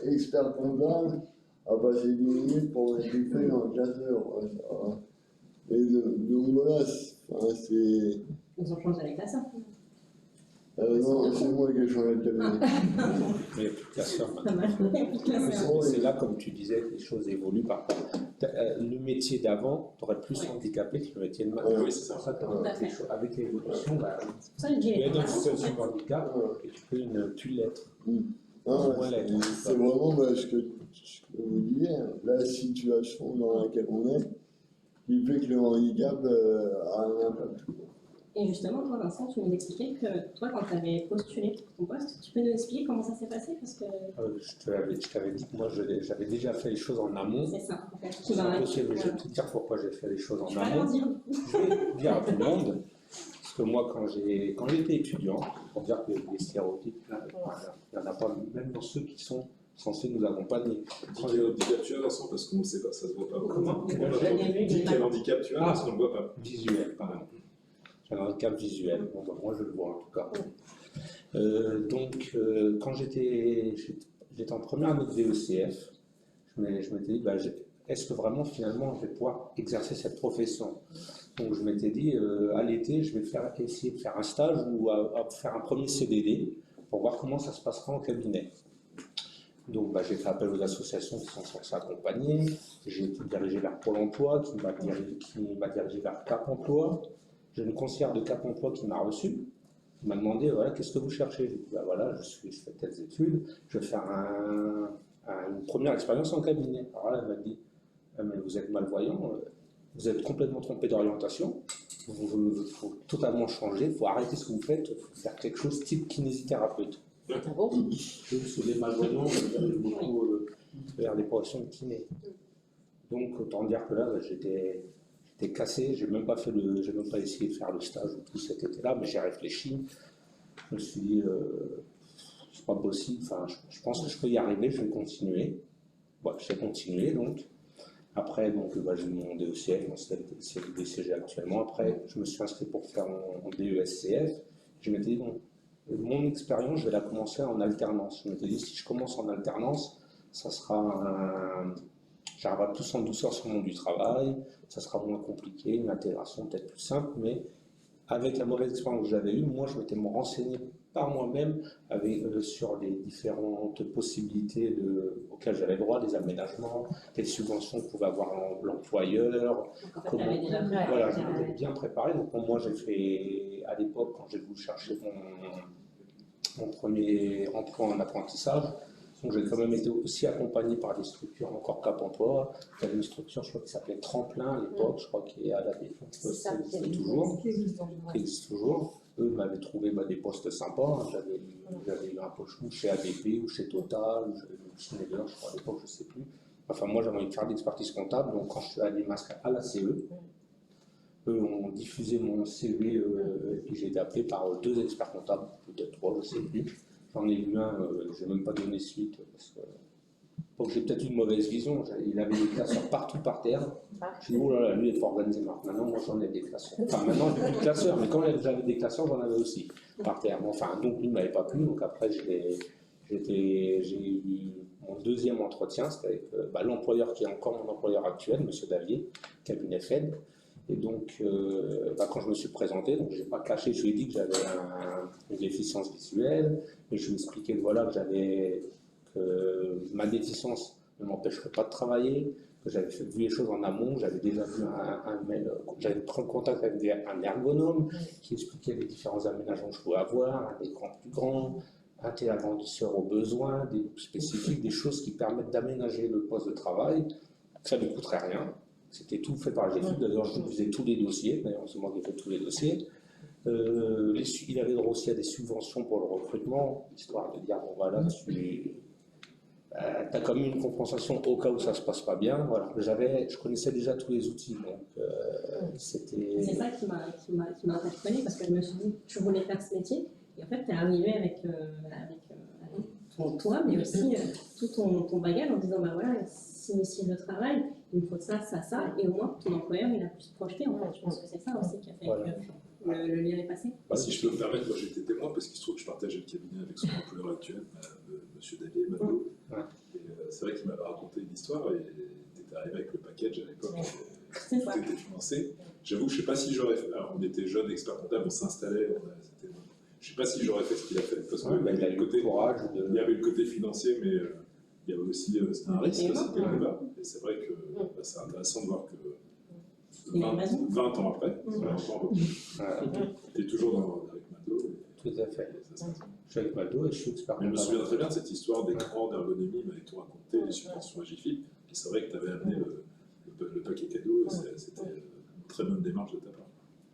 expert comptable à passer 10 minutes pour mettre une feuille dans le classeur. Et donc voilà, c'est... Ils ont changé avec la sœur. non, c'est moi qui ai changé de cabinet. Mais il n'y a plus de classeur Pas maintenant. mal. C'est là, comme tu disais, que les choses évoluent. Par contre, le métier d'avant, tu aurais plus handicapé que le métier de maintenant. Oui, c'est ça. Avec l'évolution, C'est pour ça que je dis tu les es dans une formations, en situation fait. de handicap et tu peux ne plus l'être. Non, Moins l'être. c'est vraiment ce que vous disiez, hein, la situation dans laquelle on est, qui fait que le handicap a un impact. Et justement, toi, Vincent, tu nous expliquais que toi, quand tu avais postulé pour ton poste, tu peux nous expliquer comment ça s'est passé parce que Je t'avais dit que moi, j'avais déjà fait les choses en amont. c'est ça, en fait. C'est impossible, je vais te dire pourquoi j'ai fait les choses en Tu vas leur amont. dire. Je vais dire à tout le monde, parce que moi, quand j'étais étudiant, pour dire que les stéréotypes, il n'y en a pas, même dans ceux qui sont censés nous accompagner. Dis quel handicap tu as, Vincent, parce qu'on ne sait pas, ça ne se voit pas. Comment? Dis quel handicap tu as, parce qu'on ne le voit pas. Visuel, par exemple. J'ai un handicap visuel, bon, moi je le vois en tout cas. Quand j'étais en première année de VECF, je m'étais dit, est-ce que vraiment finalement je vais pouvoir exercer cette profession? Donc je m'étais dit, à l'été, je vais essayer de faire un stage ou à faire un premier CDD pour voir comment ça se passera en cabinet. Donc j'ai fait appel aux associations qui sont censées accompagner, j'ai été dirigé vers Pôle emploi, qui m'a dirigé vers Cap emploi. J'ai une conseillère de Cap emploi qui m'a reçu, qui m'a demandé voilà, qu'est-ce que vous cherchez. J'ai dit voilà, je fais telles études, je vais faire une première expérience en cabinet. Alors là, elle m'a dit mais vous êtes malvoyant, vous êtes complètement trompé d'orientation, il faut totalement changer, il faut arrêter ce que vous faites, il faut faire quelque chose type kinésithérapeute. Ah bon? Sur les malvoyants, j'ai beaucoup vers des professions de kiné. Donc autant dire que là, j'étais cassé, j'ai même pas essayé de faire le stage tout cet été-là, mais j'ai réfléchi. Je me suis dit, c'est pas possible, je pense que je peux y arriver, je vais continuer. Bon, j'ai continué donc. Après, j'ai eu mon DECF, mon CDCG actuellement. Après, je me suis inscrit pour faire mon DESCF. Je m'étais dit, mon expérience, je vais la commencer en alternance. Je m'étais dit, si je commence en alternance, ça sera j'arriverai plus en douceur sur le monde du travail, ça sera moins compliqué, une intégration peut-être plus simple, mais avec la mauvaise expérience que j'avais eue, moi je m'étais renseigné par moi-même sur les différentes possibilités auxquelles j'avais droit, des aménagements, des subventions que pouvait avoir l'employeur. Voilà, je m'étais bien préparé. Donc moi j'ai fait, à l'époque, quand j'ai voulu chercher mon premier emploi en apprentissage, donc j'ai quand même été aussi accompagné par des structures encore Cap emploi. Il y avait une structure, je crois, qui s'appelait Tremplin à l'époque, je crois, qui est à la Défense, qui existe toujours. eux m'avaient trouvé des postes sympas. Hein. J'avais eu un poste chez ADP ou chez Total, ou chez Schneider, je crois à l'époque, je ne sais plus. Enfin, moi, j'avais envie de faire de l'expertise comptable, donc quand je suis allé m'inscrire à la CE, eux ont diffusé mon CV et puis j'ai été appelé par 2 experts comptables, peut-être 3, je ne sais plus. J'en ai vu un, je n'ai même pas donné suite parce que donc j'ai peut-être une mauvaise vision. Il avait des classeurs partout par terre. Je dis, oh là là, lui, il faut organiser maintenant. Moi, j'en ai des classeurs. Enfin, maintenant, j'ai plus de classeurs, mais quand j'avais des classeurs, j'en avais aussi par terre. Bon, enfin, donc, lui ne m'avait pas plu. Donc, après, j'ai eu mon deuxième entretien. C'était avec l'employeur qui est encore mon employeur actuel, M. Davier, cabinet Fed. Et donc, quand je me suis présenté, donc je n'ai pas caché, je lui ai dit que j'avais une déficience visuelle, et je lui ai expliqué voilà, que ma déficience ne m'empêcherait pas de travailler, que j'avais vu les choses en amont, j'avais déjà vu un mail, j'avais pris contact avec un ergonome qui expliquait les différents aménagements que je pouvais avoir, un écran plus grand, un téléagrandisseur aux besoins, des groupes spécifiques, des choses qui permettent d'aménager le poste de travail, que ça ne coûterait rien. C'était tout fait par GFIP, d'ailleurs je faisais tous les dossiers, d'ailleurs c'est moi qui ai fait tous les dossiers. Il avait droit aussi à des subventions pour le recrutement, histoire de dire, bon voilà, tu as quand même une compensation au cas où ça ne se passe pas bien. Voilà. Je connaissais déjà tous les outils, donc c'était... C'est ça qui m'a interpellée, parce que je me suis dit, tu voulais faire ce métier, et en fait, tu es arrivé avec toi, mais aussi tout ton bagage en disant, voilà, si je travaille, il me faut ça, et au moins ton employeur il a pu se projeter en fait. Je pense que c'est ça aussi qui a fait que le lien est passé. Si je peux me permettre, moi j'étais témoin parce qu'il se trouve que je partageais le cabinet avec son employeur actuel, M. Davier Mado. Et c'est vrai qu'il m'avait raconté une histoire et il était arrivé avec le package à l'époque, tout était financé. J'avoue que je ne sais pas si j'aurais fait. Alors on était jeunes, experts comptables, on s'installait, je ne sais pas si j'aurais fait ce qu'il a fait parce qu'il y avait le côté financier, mais il y avait aussi un risque aussi quelque part. Et c'est vrai que c'est intéressant de voir que 20 ans après, tu es toujours avec Mado. Tout à fait. Je suis avec Mado et je suis expert. Je me souviens très bien de cette histoire d'écran, d'ergonomie, il m'avait tout raconté, les subventions à GFIP. Et c'est vrai que tu avais amené le paquet cadeau, c'était une très bonne démarche de ta part.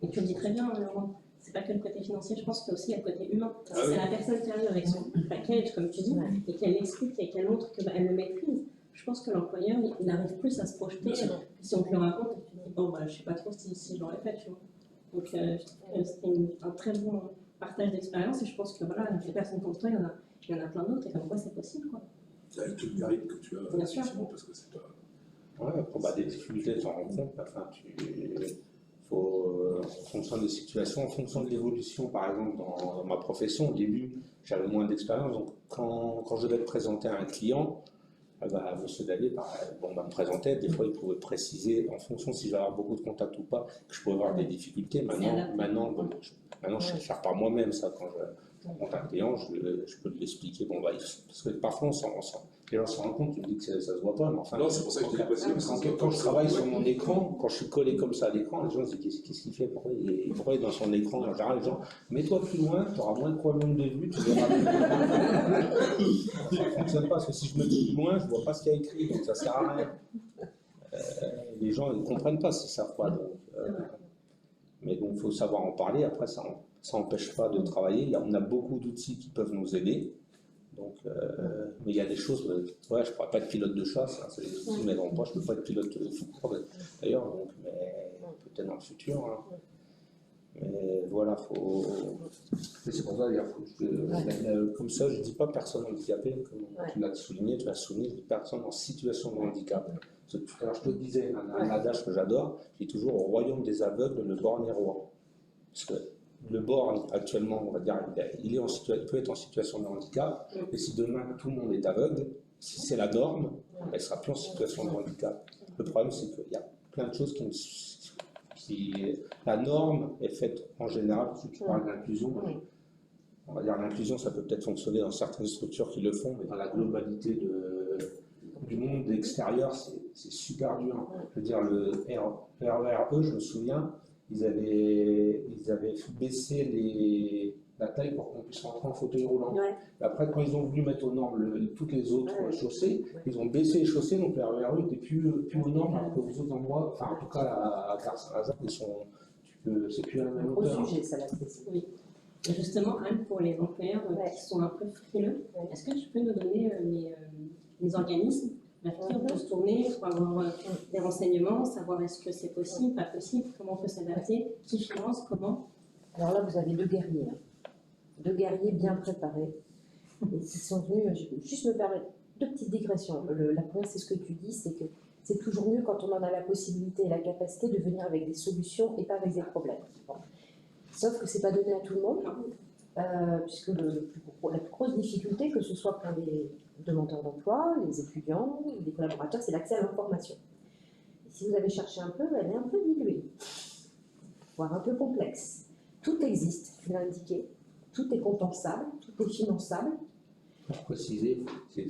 Et tu le dis très bien, Laurent. C'est pas que le côté financier, je pense qu'il y a aussi le côté humain. C'est la personne qui arrive avec son package, comme tu dis, et qu'elle explique et qu'elle montre qu'elle le maîtrise. Je pense que l'employeur, il arrive plus à se projeter si on te le raconte et tu te dis, bon, je sais pas trop si je l'aurais fait, tu vois. Donc, je trouve que c'était un très bon partage d'expérience et je pense que voilà, les personnes comme toi, il y en a plein d'autres et comme quoi c'est possible, quoi. Avec tout le mérite que tu as, effectivement, parce que c'est pas... Ouais, après, des difficultés, tu en rends compte. Enfin, en fonction des situations, en fonction de l'évolution, par exemple, dans ma profession, au début, j'avais moins d'expérience. Donc, quand je devais te présenter à un client, M. Davier me présentait, des fois il pouvait préciser, en fonction si j'avais beaucoup de contacts ou pas, que je pouvais avoir des difficultés. Maintenant je sais faire par moi-même ça. Quand je rencontre un client, je peux l'expliquer. Parce que parfois les gens se rendent compte, tu me dis que ça ne se voit pas, mais enfin. Non, c'est pour ça que je l'ai passé. Quand je travaille sur mon écran, quand je suis collé comme ça à l'écran, les gens se disent qu'est-ce qu'il fait, pourquoi il est dans son écran. En général, les gens, mets-toi plus loin, tu auras moins de problèmes de vue, tu verras. Ça ne fonctionne pas, parce que si je me mets plus loin, je ne vois pas ce qu'il y a écrit, donc ça ne sert à rien. Les gens ne comprennent pas s'ils ne savent pas. Mais donc, il faut savoir en parler. Après, ça n'empêche pas de travailler. On a beaucoup d'outils qui peuvent nous aider. Donc, mais il y a des choses, je ne pourrais pas être pilote de chasse, hein, c'est des outils qui m'aideront pas, je ne peux pas être pilote de secours d'ailleurs, mais peut-être dans le futur. Hein. Mais voilà, c'est pour ça que comme ça, je ne dis pas personne handicapée, comme tu l'as souligné, je dis personne en situation de handicap. Alors, je te disais, un adage que j'adore, je dis toujours au royaume des aveugles, le borgne est roi. Parce que le borgne, actuellement, on va dire, il peut être en situation de handicap, et si demain tout le monde est aveugle, si c'est la norme, elle ne sera plus en situation de handicap. Le problème, c'est qu'il y a plein de choses la norme est faite en général, si tu parles d'inclusion, on va dire l'inclusion, ça peut peut-être fonctionner dans certaines structures qui le font, mais dans la globalité du monde extérieur, c'est super dur. Je veux dire, le RERE, je me souviens, ils avaient baissé la taille pour qu'on puisse rentrer en fauteuil roulant. Après, quand ils ont voulu mettre aux normes toutes les autres chaussées, ils ont baissé les chaussées, donc le RERE n'était plus aux normes, alors que aux autres endroits, enfin en tout cas à Gare Saint-Lazare, c'est plus à la même hauteur. Au sujet, ça l'a fait. Et justement, Anne, pour les employeurs qui sont un peu frileux, est-ce que tu peux nous donner les organismes vers qui on peut se tourner pour avoir des renseignements, savoir est-ce que c'est possible, pas possible, comment on peut s'adapter, qui finance, comment? Alors là, vous avez deux guerriers. Deux guerriers bien préparés. Et qui sont venus, je vais juste me permettre deux petites digressions. La première, c'est ce que tu dis, c'est que c'est toujours mieux quand on en a la possibilité et la capacité de venir avec des solutions et pas avec des problèmes. Bon. Sauf que ce n'est pas donné à tout le monde, puisque la plus grosse difficulté, que ce soit pour les demandeurs d'emploi, les étudiants, les collaborateurs, c'est l'accès à l'information. Et si vous avez cherché un peu, elle est un peu diluée, voire un peu complexe. Tout existe, tu l'as indiqué, tout est compensable, tout est finançable. Pour préciser, c'est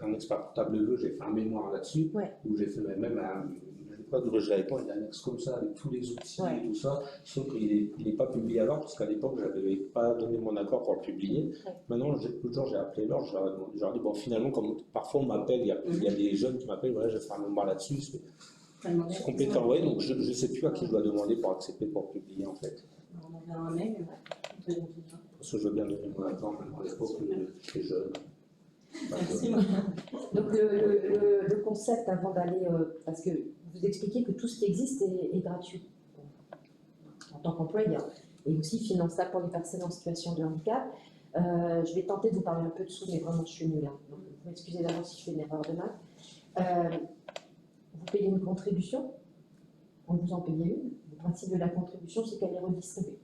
un expert comptable de j'ai fait un mémoire là-dessus, où j'ai fait même j'avais pas une annexe comme ça avec tous les outils et tout ça, sauf qu'il n'est pas publié alors, parce qu'à l'époque, je n'avais pas donné mon accord pour le publier. Maintenant, l'autre jour, j'ai appelé Laure, je leur ai dit, bon, finalement, comme parfois on m'appelle, il y a des jeunes qui m'appellent, voilà, je vais faire un mémoire là-dessus, c'est compétent, ouais, donc je ne sais plus à qui je dois demander pour accepter pour publier, en fait. On enverra un mail. Parce que je veux bien donner mon accord, à l'époque, les jeunes. Merci. Donc le concept, avant d'aller, parce que vous expliquez que tout ce qui existe est gratuit en tant qu'employeur et aussi finançable pour les personnes en situation de handicap. Je vais tenter de vous parler un peu dessous, mais vraiment je suis nulle. Donc vous m'excusez d'avance si je fais une erreur de maths. Vous payez une contribution, quand vous en payez une. Le principe de la contribution, c'est qu'elle est redistribuée.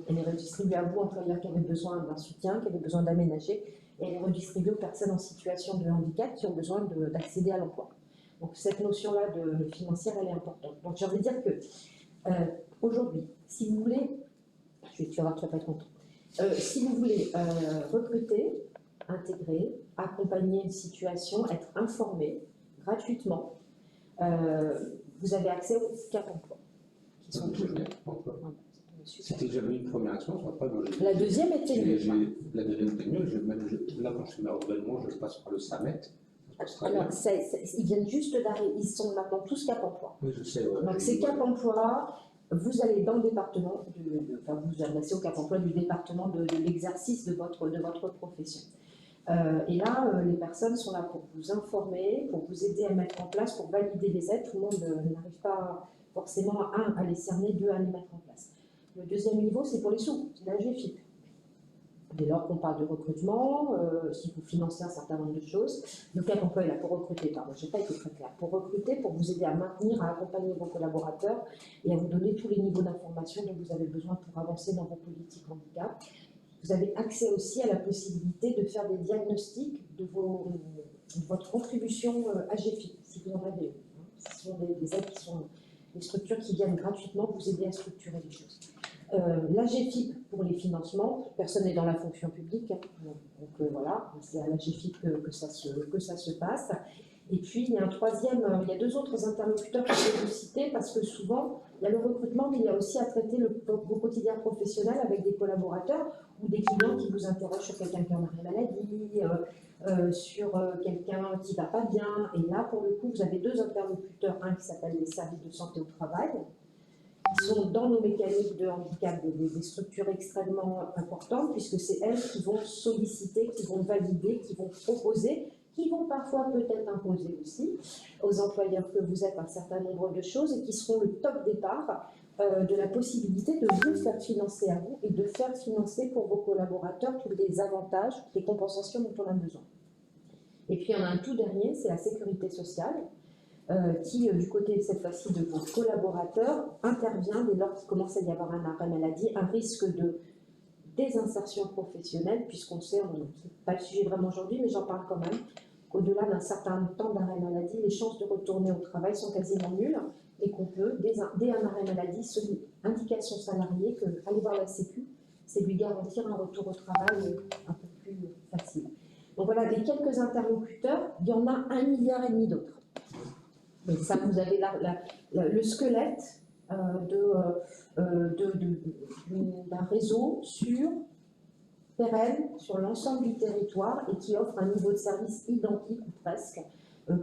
Elle est redistribuée à vous, employeurs, qui avez besoin d'un soutien, qui avez besoin d'aménager, et elle est redistribuée aux personnes en situation de handicap qui ont besoin d'accéder à l'emploi. Donc cette notion-là de financière, elle est importante. Donc j'ai envie de dire que aujourd'hui, si vous voulez, tu vas voir, tu vas pas être content. Si vous voulez recruter, intégrer, accompagner une situation, être informé gratuitement, vous avez accès aux Cap emploi. Qui sont toujours. C'était j'avais une première expérience, après la deuxième était mieux. La deuxième était mieux, là quand je fais ma renouvellement, je passe par le SAMET. Alors, ils viennent juste d'arriver, ils sont maintenant tous Cap emploi. Oui, je sais. Donc c'est Cap emploi, vous allez dans le département, vous vous adressez au Cap emploi du département de l'exercice de votre profession. Et là, les personnes sont là pour vous informer, pour vous aider à mettre en place, pour valider les aides. Tout le monde n'arrive pas forcément, à les cerner, deux, à les mettre en place. Le deuxième niveau, c'est pour les sous, c'est la GFIP. Dès lors qu'on parle de recrutement, si vous financez un certain nombre de choses, le Cap emploi est là pour recruter, pardon, je n'ai pas été très claire, pour recruter, pour vous aider à maintenir, à accompagner vos collaborateurs et à vous donner tous les niveaux d'information dont vous avez besoin pour avancer dans vos politiques handicap. Vous avez accès aussi à la possibilité de faire des diagnostics de votre contribution à GFIP, si vous en avez une. Ce sont des aides qui sont des structures qui viennent gratuitement vous aider à structurer les choses. La GFIP pour les financements, personne n'est dans la fonction publique, donc voilà, c'est à la GFIP que ça se passe. Et puis il y a il y a deux autres interlocuteurs que je vais vous citer parce que souvent il y a le recrutement, mais il y a aussi à traiter vos quotidiens professionnels avec des collaborateurs ou des clients qui vous interrogent sur quelqu'un qui a un arrêt maladie, sur quelqu'un qui ne va pas bien. Et là, pour le coup, vous avez deux interlocuteurs, un qui s'appelle les services de santé au travail, qui sont dans nos mécaniques de handicap des structures extrêmement importantes, puisque c'est elles qui vont solliciter, qui vont valider, qui vont proposer, qui vont parfois peut-être imposer aussi aux employeurs que vous êtes un certain nombre de choses et qui seront le top départ de la possibilité de vous faire financer à vous et de faire financer pour vos collaborateurs tous les avantages, toutes les compensations dont on a besoin. Et puis il y en a un tout dernier, c'est la sécurité sociale, qui, du côté cette fois-ci de vos collaborateurs, intervient dès lors qu'il commence à y avoir un arrêt maladie, un risque de désinsertion professionnelle, puisqu'on sait, c'est pas le sujet vraiment aujourd'hui, mais j'en parle quand même, qu'au-delà d'un certain temps d'arrêt maladie, les chances de retourner au travail sont quasiment nulles et qu'on peut, dès un arrêt maladie, indication salariée que aller voir la Sécu, c'est lui garantir un retour au travail un peu plus facile. Donc voilà, des quelques interlocuteurs, il y en a 1,5 milliard d'autres. Mais ça, vous avez le squelette d'un réseau pérenne sur l'ensemble du territoire et qui offre un niveau de service identique ou presque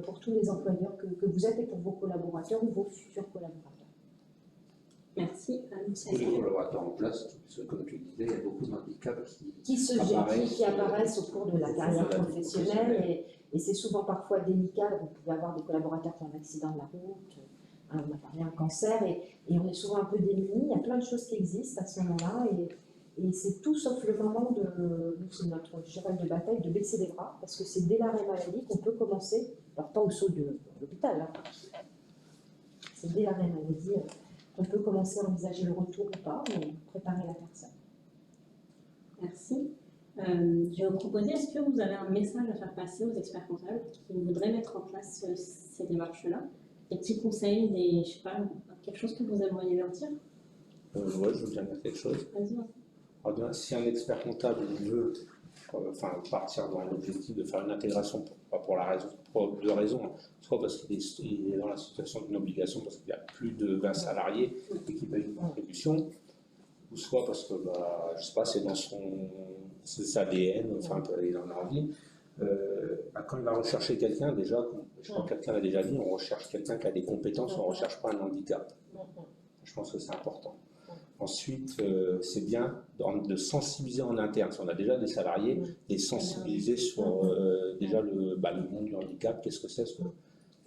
pour tous les employeurs que vous êtes et pour vos collaborateurs ou vos futurs collaborateurs. Merci. Tous les collaborateurs en place, parce que comme tu disais, il y a beaucoup d'handicaps qui apparaissent au cours de la carrière professionnelle et c'est souvent parfois délicat. Vous pouvez avoir des collaborateurs qui ont un accident de la route, on a parlé d'un cancer et on est souvent un peu démunis. Il y a plein de choses qui existent à ce moment-là et c'est tout sauf le moment c'est notre cheval de bataille, de baisser les bras parce que c'est dès l'arrêt maladie qu'on peut commencer, alors pas au saut de l'hôpital, hein. C'est dès l'arrêt maladie qu'on peut commencer à envisager le retour ou pas, mais préparer la personne. Merci. Je vais vous proposer, est-ce que vous avez un message à faire passer aux experts comptables qui voudraient mettre en place ces démarches-là? Des petits conseils, je sais pas, quelque chose que vous aimeriez leur dire? Oui, je veux bien dire quelque chose. Vas-y. Alors bien, si un expert comptable veut partir dans l'objectif de faire une intégration, pour deux raisons, soit parce qu'il est dans la situation d'une obligation parce qu'il y a plus de 20 salariés et qu'il paye une contribution, ou soit parce que, je sais pas, c'est dans ses ADN, enfin, il en a envie. Quand il va rechercher quelqu'un, déjà, je crois que quelqu'un l'a déjà dit, on recherche quelqu'un qui a des compétences, on ne recherche pas un handicap. Je pense que c'est important. Ensuite, c'est bien de sensibiliser en interne. Si on a déjà des salariés, les sensibiliser sur déjà le monde du handicap, qu'est-ce que c'est,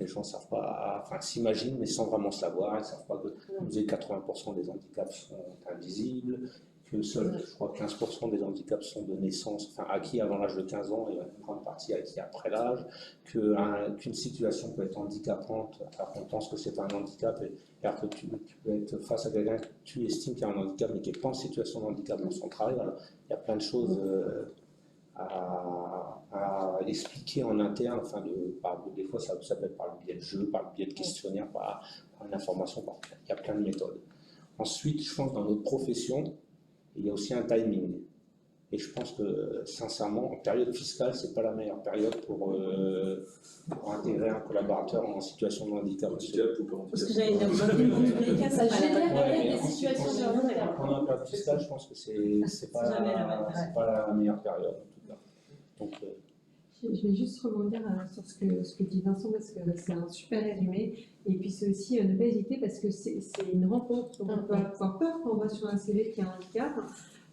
les gens ne savent pas, s'imaginent, mais sans vraiment savoir. Ils ne savent pas que 80% des handicaps sont invisibles, que seuls, je crois, 15% des handicaps sont de naissance, acquis avant l'âge de 15 ans et une grande partie acquis après l'âge, qu'une situation peut être handicapante, alors qu'on pense que c'est un handicap, et alors que tu peux être face à quelqu'un que tu estimes qu'il y a un handicap, mais qui n'est pas en situation de handicap dans son travail. Alors, il y a plein de choses à expliquer en interne, des fois ça peut être par le biais de jeux, par le biais de questionnaires, par une information, il y a plein de méthodes. Ensuite, je pense que dans notre profession, il y a aussi un timing. Et je pense que, sincèrement, en période fiscale, ce n'est pas la meilleure période pour intégrer un collaborateur en situation de handicap. Parce que j'allais dire, dans tous les cas, ça génère des situations de handicap. Pendant la période fiscale, je pense que ce n'est pas la meilleure période, en tout cas. Donc, je vais juste rebondir sur ce que dit Vincent parce que c'est un super résumé. Et puis c'est aussi ne pas hésiter parce que c'est une rencontre. Donc on peut avoir peur quand on voit sur un CV qu'il y a un handicap.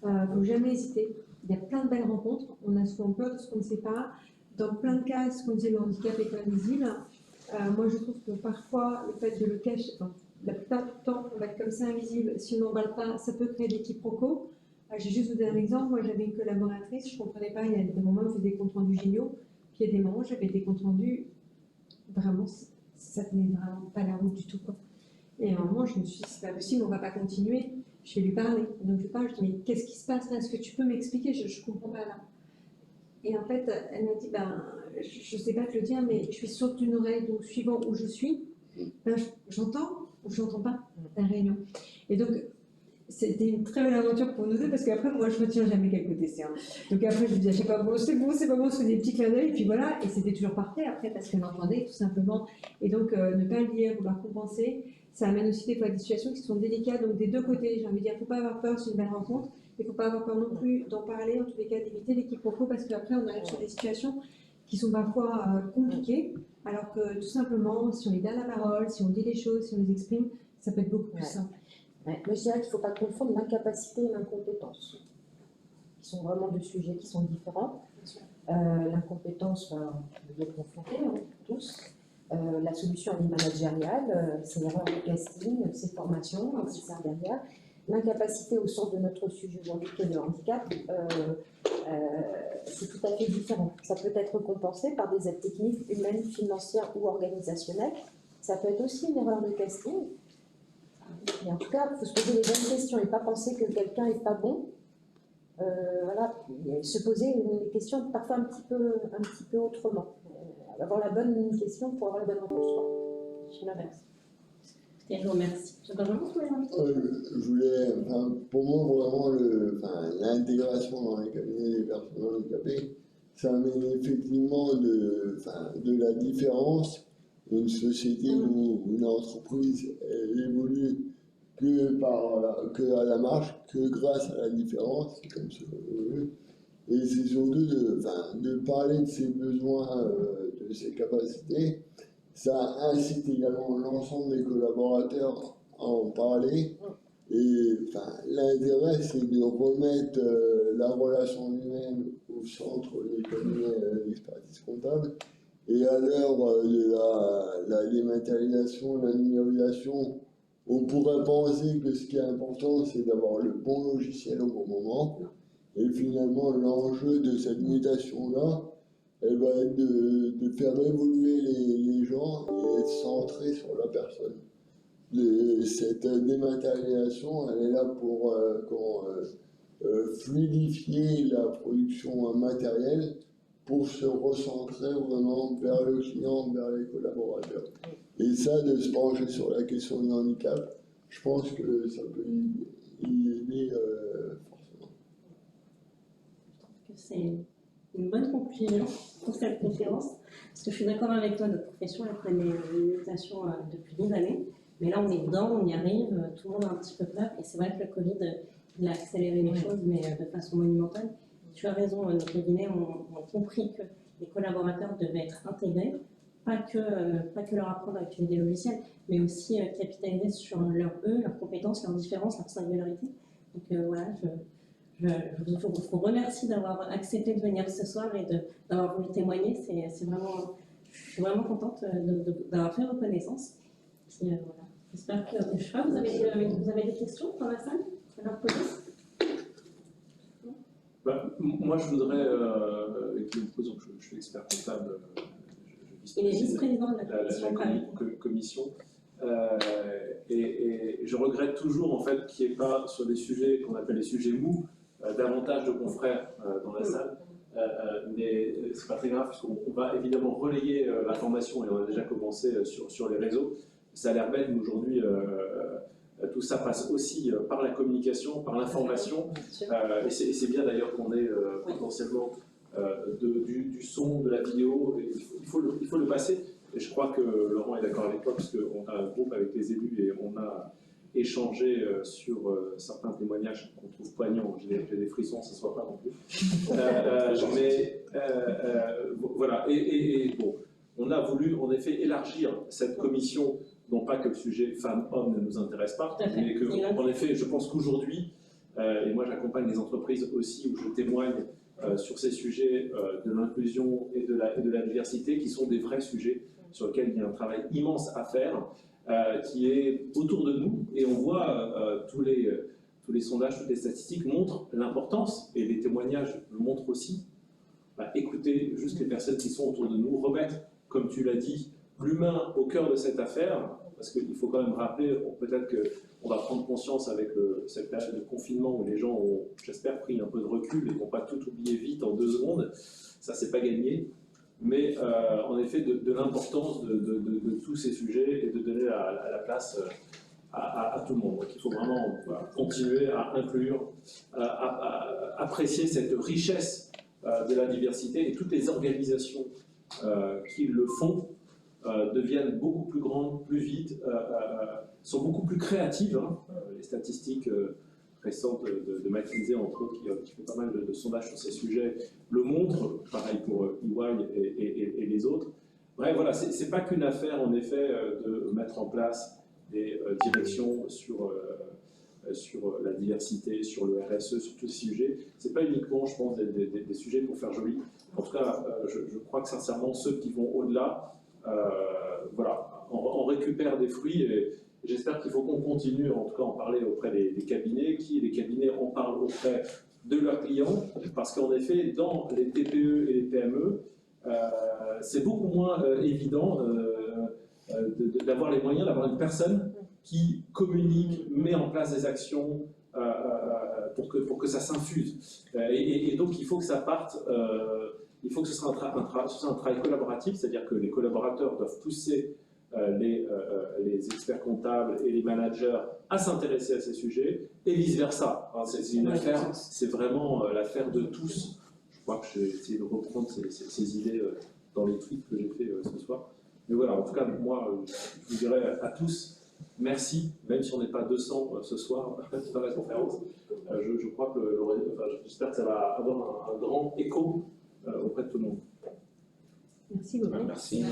Il ne faut jamais hésiter. Il y a plein de belles rencontres. On a souvent peur de ce qu'on ne sait pas. Dans plein de cas, ce qu'on disait, le handicap est invisible. Moi, je trouve que parfois, le fait de le cacher, la plupart du temps, on va être comme ça invisible. Si on n'emballe pas, ça peut créer des quiproquos. Je vais juste vous donner un exemple. Moi, j'avais une collaboratrice, je ne comprenais pas. Il y a des moments où je faisais des comptes rendus géniaux. Puis il y a des moments où j'avais des comptes rendus, vraiment, ça ne tenait vraiment pas la route du tout, quoi. Et à un moment, je me suis dit, c'est pas possible, on ne va pas continuer. Je vais lui parler. Donc je lui parle, je dis, mais qu'est-ce qui se passe là? Est-ce que tu peux m'expliquer? Je ne comprends pas là. Et en fait, elle m'a dit, je ne sais pas te le dire, mais je suis sourde d'une oreille, donc suivant où je suis, j'entends ou je n'entends pas la réunion. Et donc, c'était une très belle aventure pour nous deux, parce qu'après, moi, je ne retiens jamais quel côté c'est. Donc après, je lui disais, je sais pas, bon, c'est bon, je fais des petits clins d'œil, et puis voilà, et c'était toujours parfait après, parce qu'elle m'entendait, tout simplement. Et donc, ne pas lire, vouloir compenser, ça amène aussi des fois à des situations qui sont délicates, donc des deux côtés, j'ai envie de dire, il ne faut pas avoir peur, c'est une belle rencontre, il ne faut pas avoir peur non plus d'en parler, en tous les cas, d'éviter les quiproquos, parce qu'après, on arrive sur des situations qui sont parfois compliquées, alors que tout simplement, si on les donne la parole, si on dit les choses, si on les exprime, ça peut être beaucoup plus simple. Ouais. Moi, je dirais qu'il ne faut pas confondre l'incapacité et l'incompétence, qui sont vraiment deux sujets qui sont différents. L'incompétence, vous êtes confrontés, tous. La solution elle est managériale, c'est l'erreur de casting, c'est formation, c'est ça derrière. L'incapacité au sens de notre sujet aujourd'hui, qui est le handicap, c'est tout à fait différent. Ça peut être compensé par des aides techniques, humaines, financières ou organisationnelles. Ça peut être aussi une erreur de casting. Et en tout cas, il faut se poser les bonnes questions et pas penser que quelqu'un n'est pas bon. Voilà, se poser les questions parfois un petit peu autrement. Avoir la bonne question pour avoir la bonne réponse. Je m'inverse. Je vous remercie. Je voulais, pour moi, vraiment, l'intégration dans les cabinets des personnes handicapées, ça amène effectivement de la différence. Une société ou une entreprise, elle évolue que à la marge, que grâce à la différence, c'est comme ça qu'on veut. Et c'est surtout de parler de ses besoins, de ses capacités. Ça incite également l'ensemble des collaborateurs à en parler l'intérêt, c'est de remettre la relation humaine au centre des cabinets d'expertise comptable. Et à l'heure de la dématérialisation, la numérisation, on pourrait penser que ce qui est important, c'est d'avoir le bon logiciel au bon moment. Et finalement, l'enjeu de cette mutation-là, elle va être de faire évoluer les gens et être centré sur la personne. Cette dématérialisation, elle est là pour fluidifier la production matérielle pour se recentrer vraiment vers le client, vers les collaborateurs. Et ça, de se pencher sur la question du handicap, je pense que ça peut y aider forcément. Je trouve que c'est une bonne conclusion pour cette conférence, parce que je suis d'accord avec toi, notre profession elle connaît une mutation depuis des années, mais là on est dedans, on y arrive, tout le monde a un petit peu peur, et c'est vrai que le Covid il a accéléré les choses, mais de façon monumentale. Tu as raison, nos cabinets ont compris que les collaborateurs devaient être intégrés, pas que leur apprendre à utiliser des logiciels, mais aussi capitaliser sur leurs compétences, leurs différences, leur singularité. Donc voilà, je vous remercie d'avoir accepté de venir ce soir et d'avoir voulu témoigner. C'est vraiment, je suis vraiment contente d'avoir fait vos connaissances. Puis, voilà. J'espère que, je sais pas, vous avez des questions dans la salle à leur poser? Moi, je voudrais, donc je suis expert comptable, Il est vice-président de la commission, et je regrette toujours en fait qu'il n'y ait pas sur des sujets qu'on appelle les sujets mous, davantage de confrères dans la salle, mais c'est pas très grave puisqu'on va évidemment relayer l'information et on a déjà commencé sur les réseaux. Ça a l'air bête, mais aujourd'hui tout ça passe aussi par la communication, par l'information, et c'est bien d'ailleurs qu'on ait potentiellement du son, de la vidéo, il faut le passer. Et je crois que Laurent est d'accord avec toi, parce qu'on a un groupe avec les élus et on a échangé sur certains témoignages qu'on trouve poignants. J'ai des frissons, ça ne se voit pas non plus. Voilà, et bon, on a voulu en effet élargir cette commission. Non pas que le sujet femmes-hommes ne nous intéresse pas, mais que, en effet, je pense qu'aujourd'hui, et moi j'accompagne les entreprises aussi où je témoigne sur ces sujets de l'inclusion et de la diversité, qui sont des vrais sujets sur lesquels il y a un travail immense à faire, qui est autour de nous, et on voit tous les sondages, toutes les statistiques montrent l'importance, et les témoignages le montrent aussi. Écoutez juste les personnes qui sont autour de nous, remettre, comme tu l'as dit, l'humain au cœur de cette affaire, parce qu'il faut quand même rappeler, peut-être qu'on va prendre conscience avec cette période de confinement où les gens ont, j'espère, pris un peu de recul et n'ont pas tout oublié vite en 2 secondes, ça c'est pas gagné, mais en effet de l'importance de tous ces sujets et de donner la place à tout le monde. Donc il faut vraiment continuer à inclure, à apprécier cette richesse de la diversité, et toutes les organisations qui le font deviennent beaucoup plus grandes, plus vite, sont beaucoup plus créatives. Les statistiques récentes de McKinsey, entre autres, qui fait pas mal de sondages sur ces sujets, le montrent, pareil pour EY et les autres. Bref, voilà, c'est pas qu'une affaire, en effet, de mettre en place des directions sur la diversité, sur le RSE, sur tous ces sujets. C'est pas uniquement, je pense, des sujets pour faire joli. En tout cas, je crois que sincèrement, ceux qui vont au-delà, voilà, on récupère des fruits, et j'espère qu'il faut qu'on continue, en tout cas, en parler auprès des cabinets, les cabinets en parlent auprès de leurs clients, parce qu'en effet, dans les TPE et les PME, c'est beaucoup moins évident d'avoir les moyens d'avoir une personne qui communique, met en place des actions pour que ça s'infuse. Et donc, il faut que ça parte. Il faut que ce soit un travail collaboratif, c'est-à-dire que les collaborateurs doivent pousser les experts comptables et les managers à s'intéresser à ces sujets, et vice-versa. C'est une affaire, c'est vraiment l'affaire de tous. Je crois que j'ai essayé de reprendre ces idées dans les tweets que j'ai fait ce soir. Mais voilà, en tout cas, moi, je vous dirais à tous, merci, même si on n'est pas 200 ce soir dans la conférence. Je crois que j'espère que ça va avoir un grand écho auprès de tout le monde. Merci beaucoup. Merci.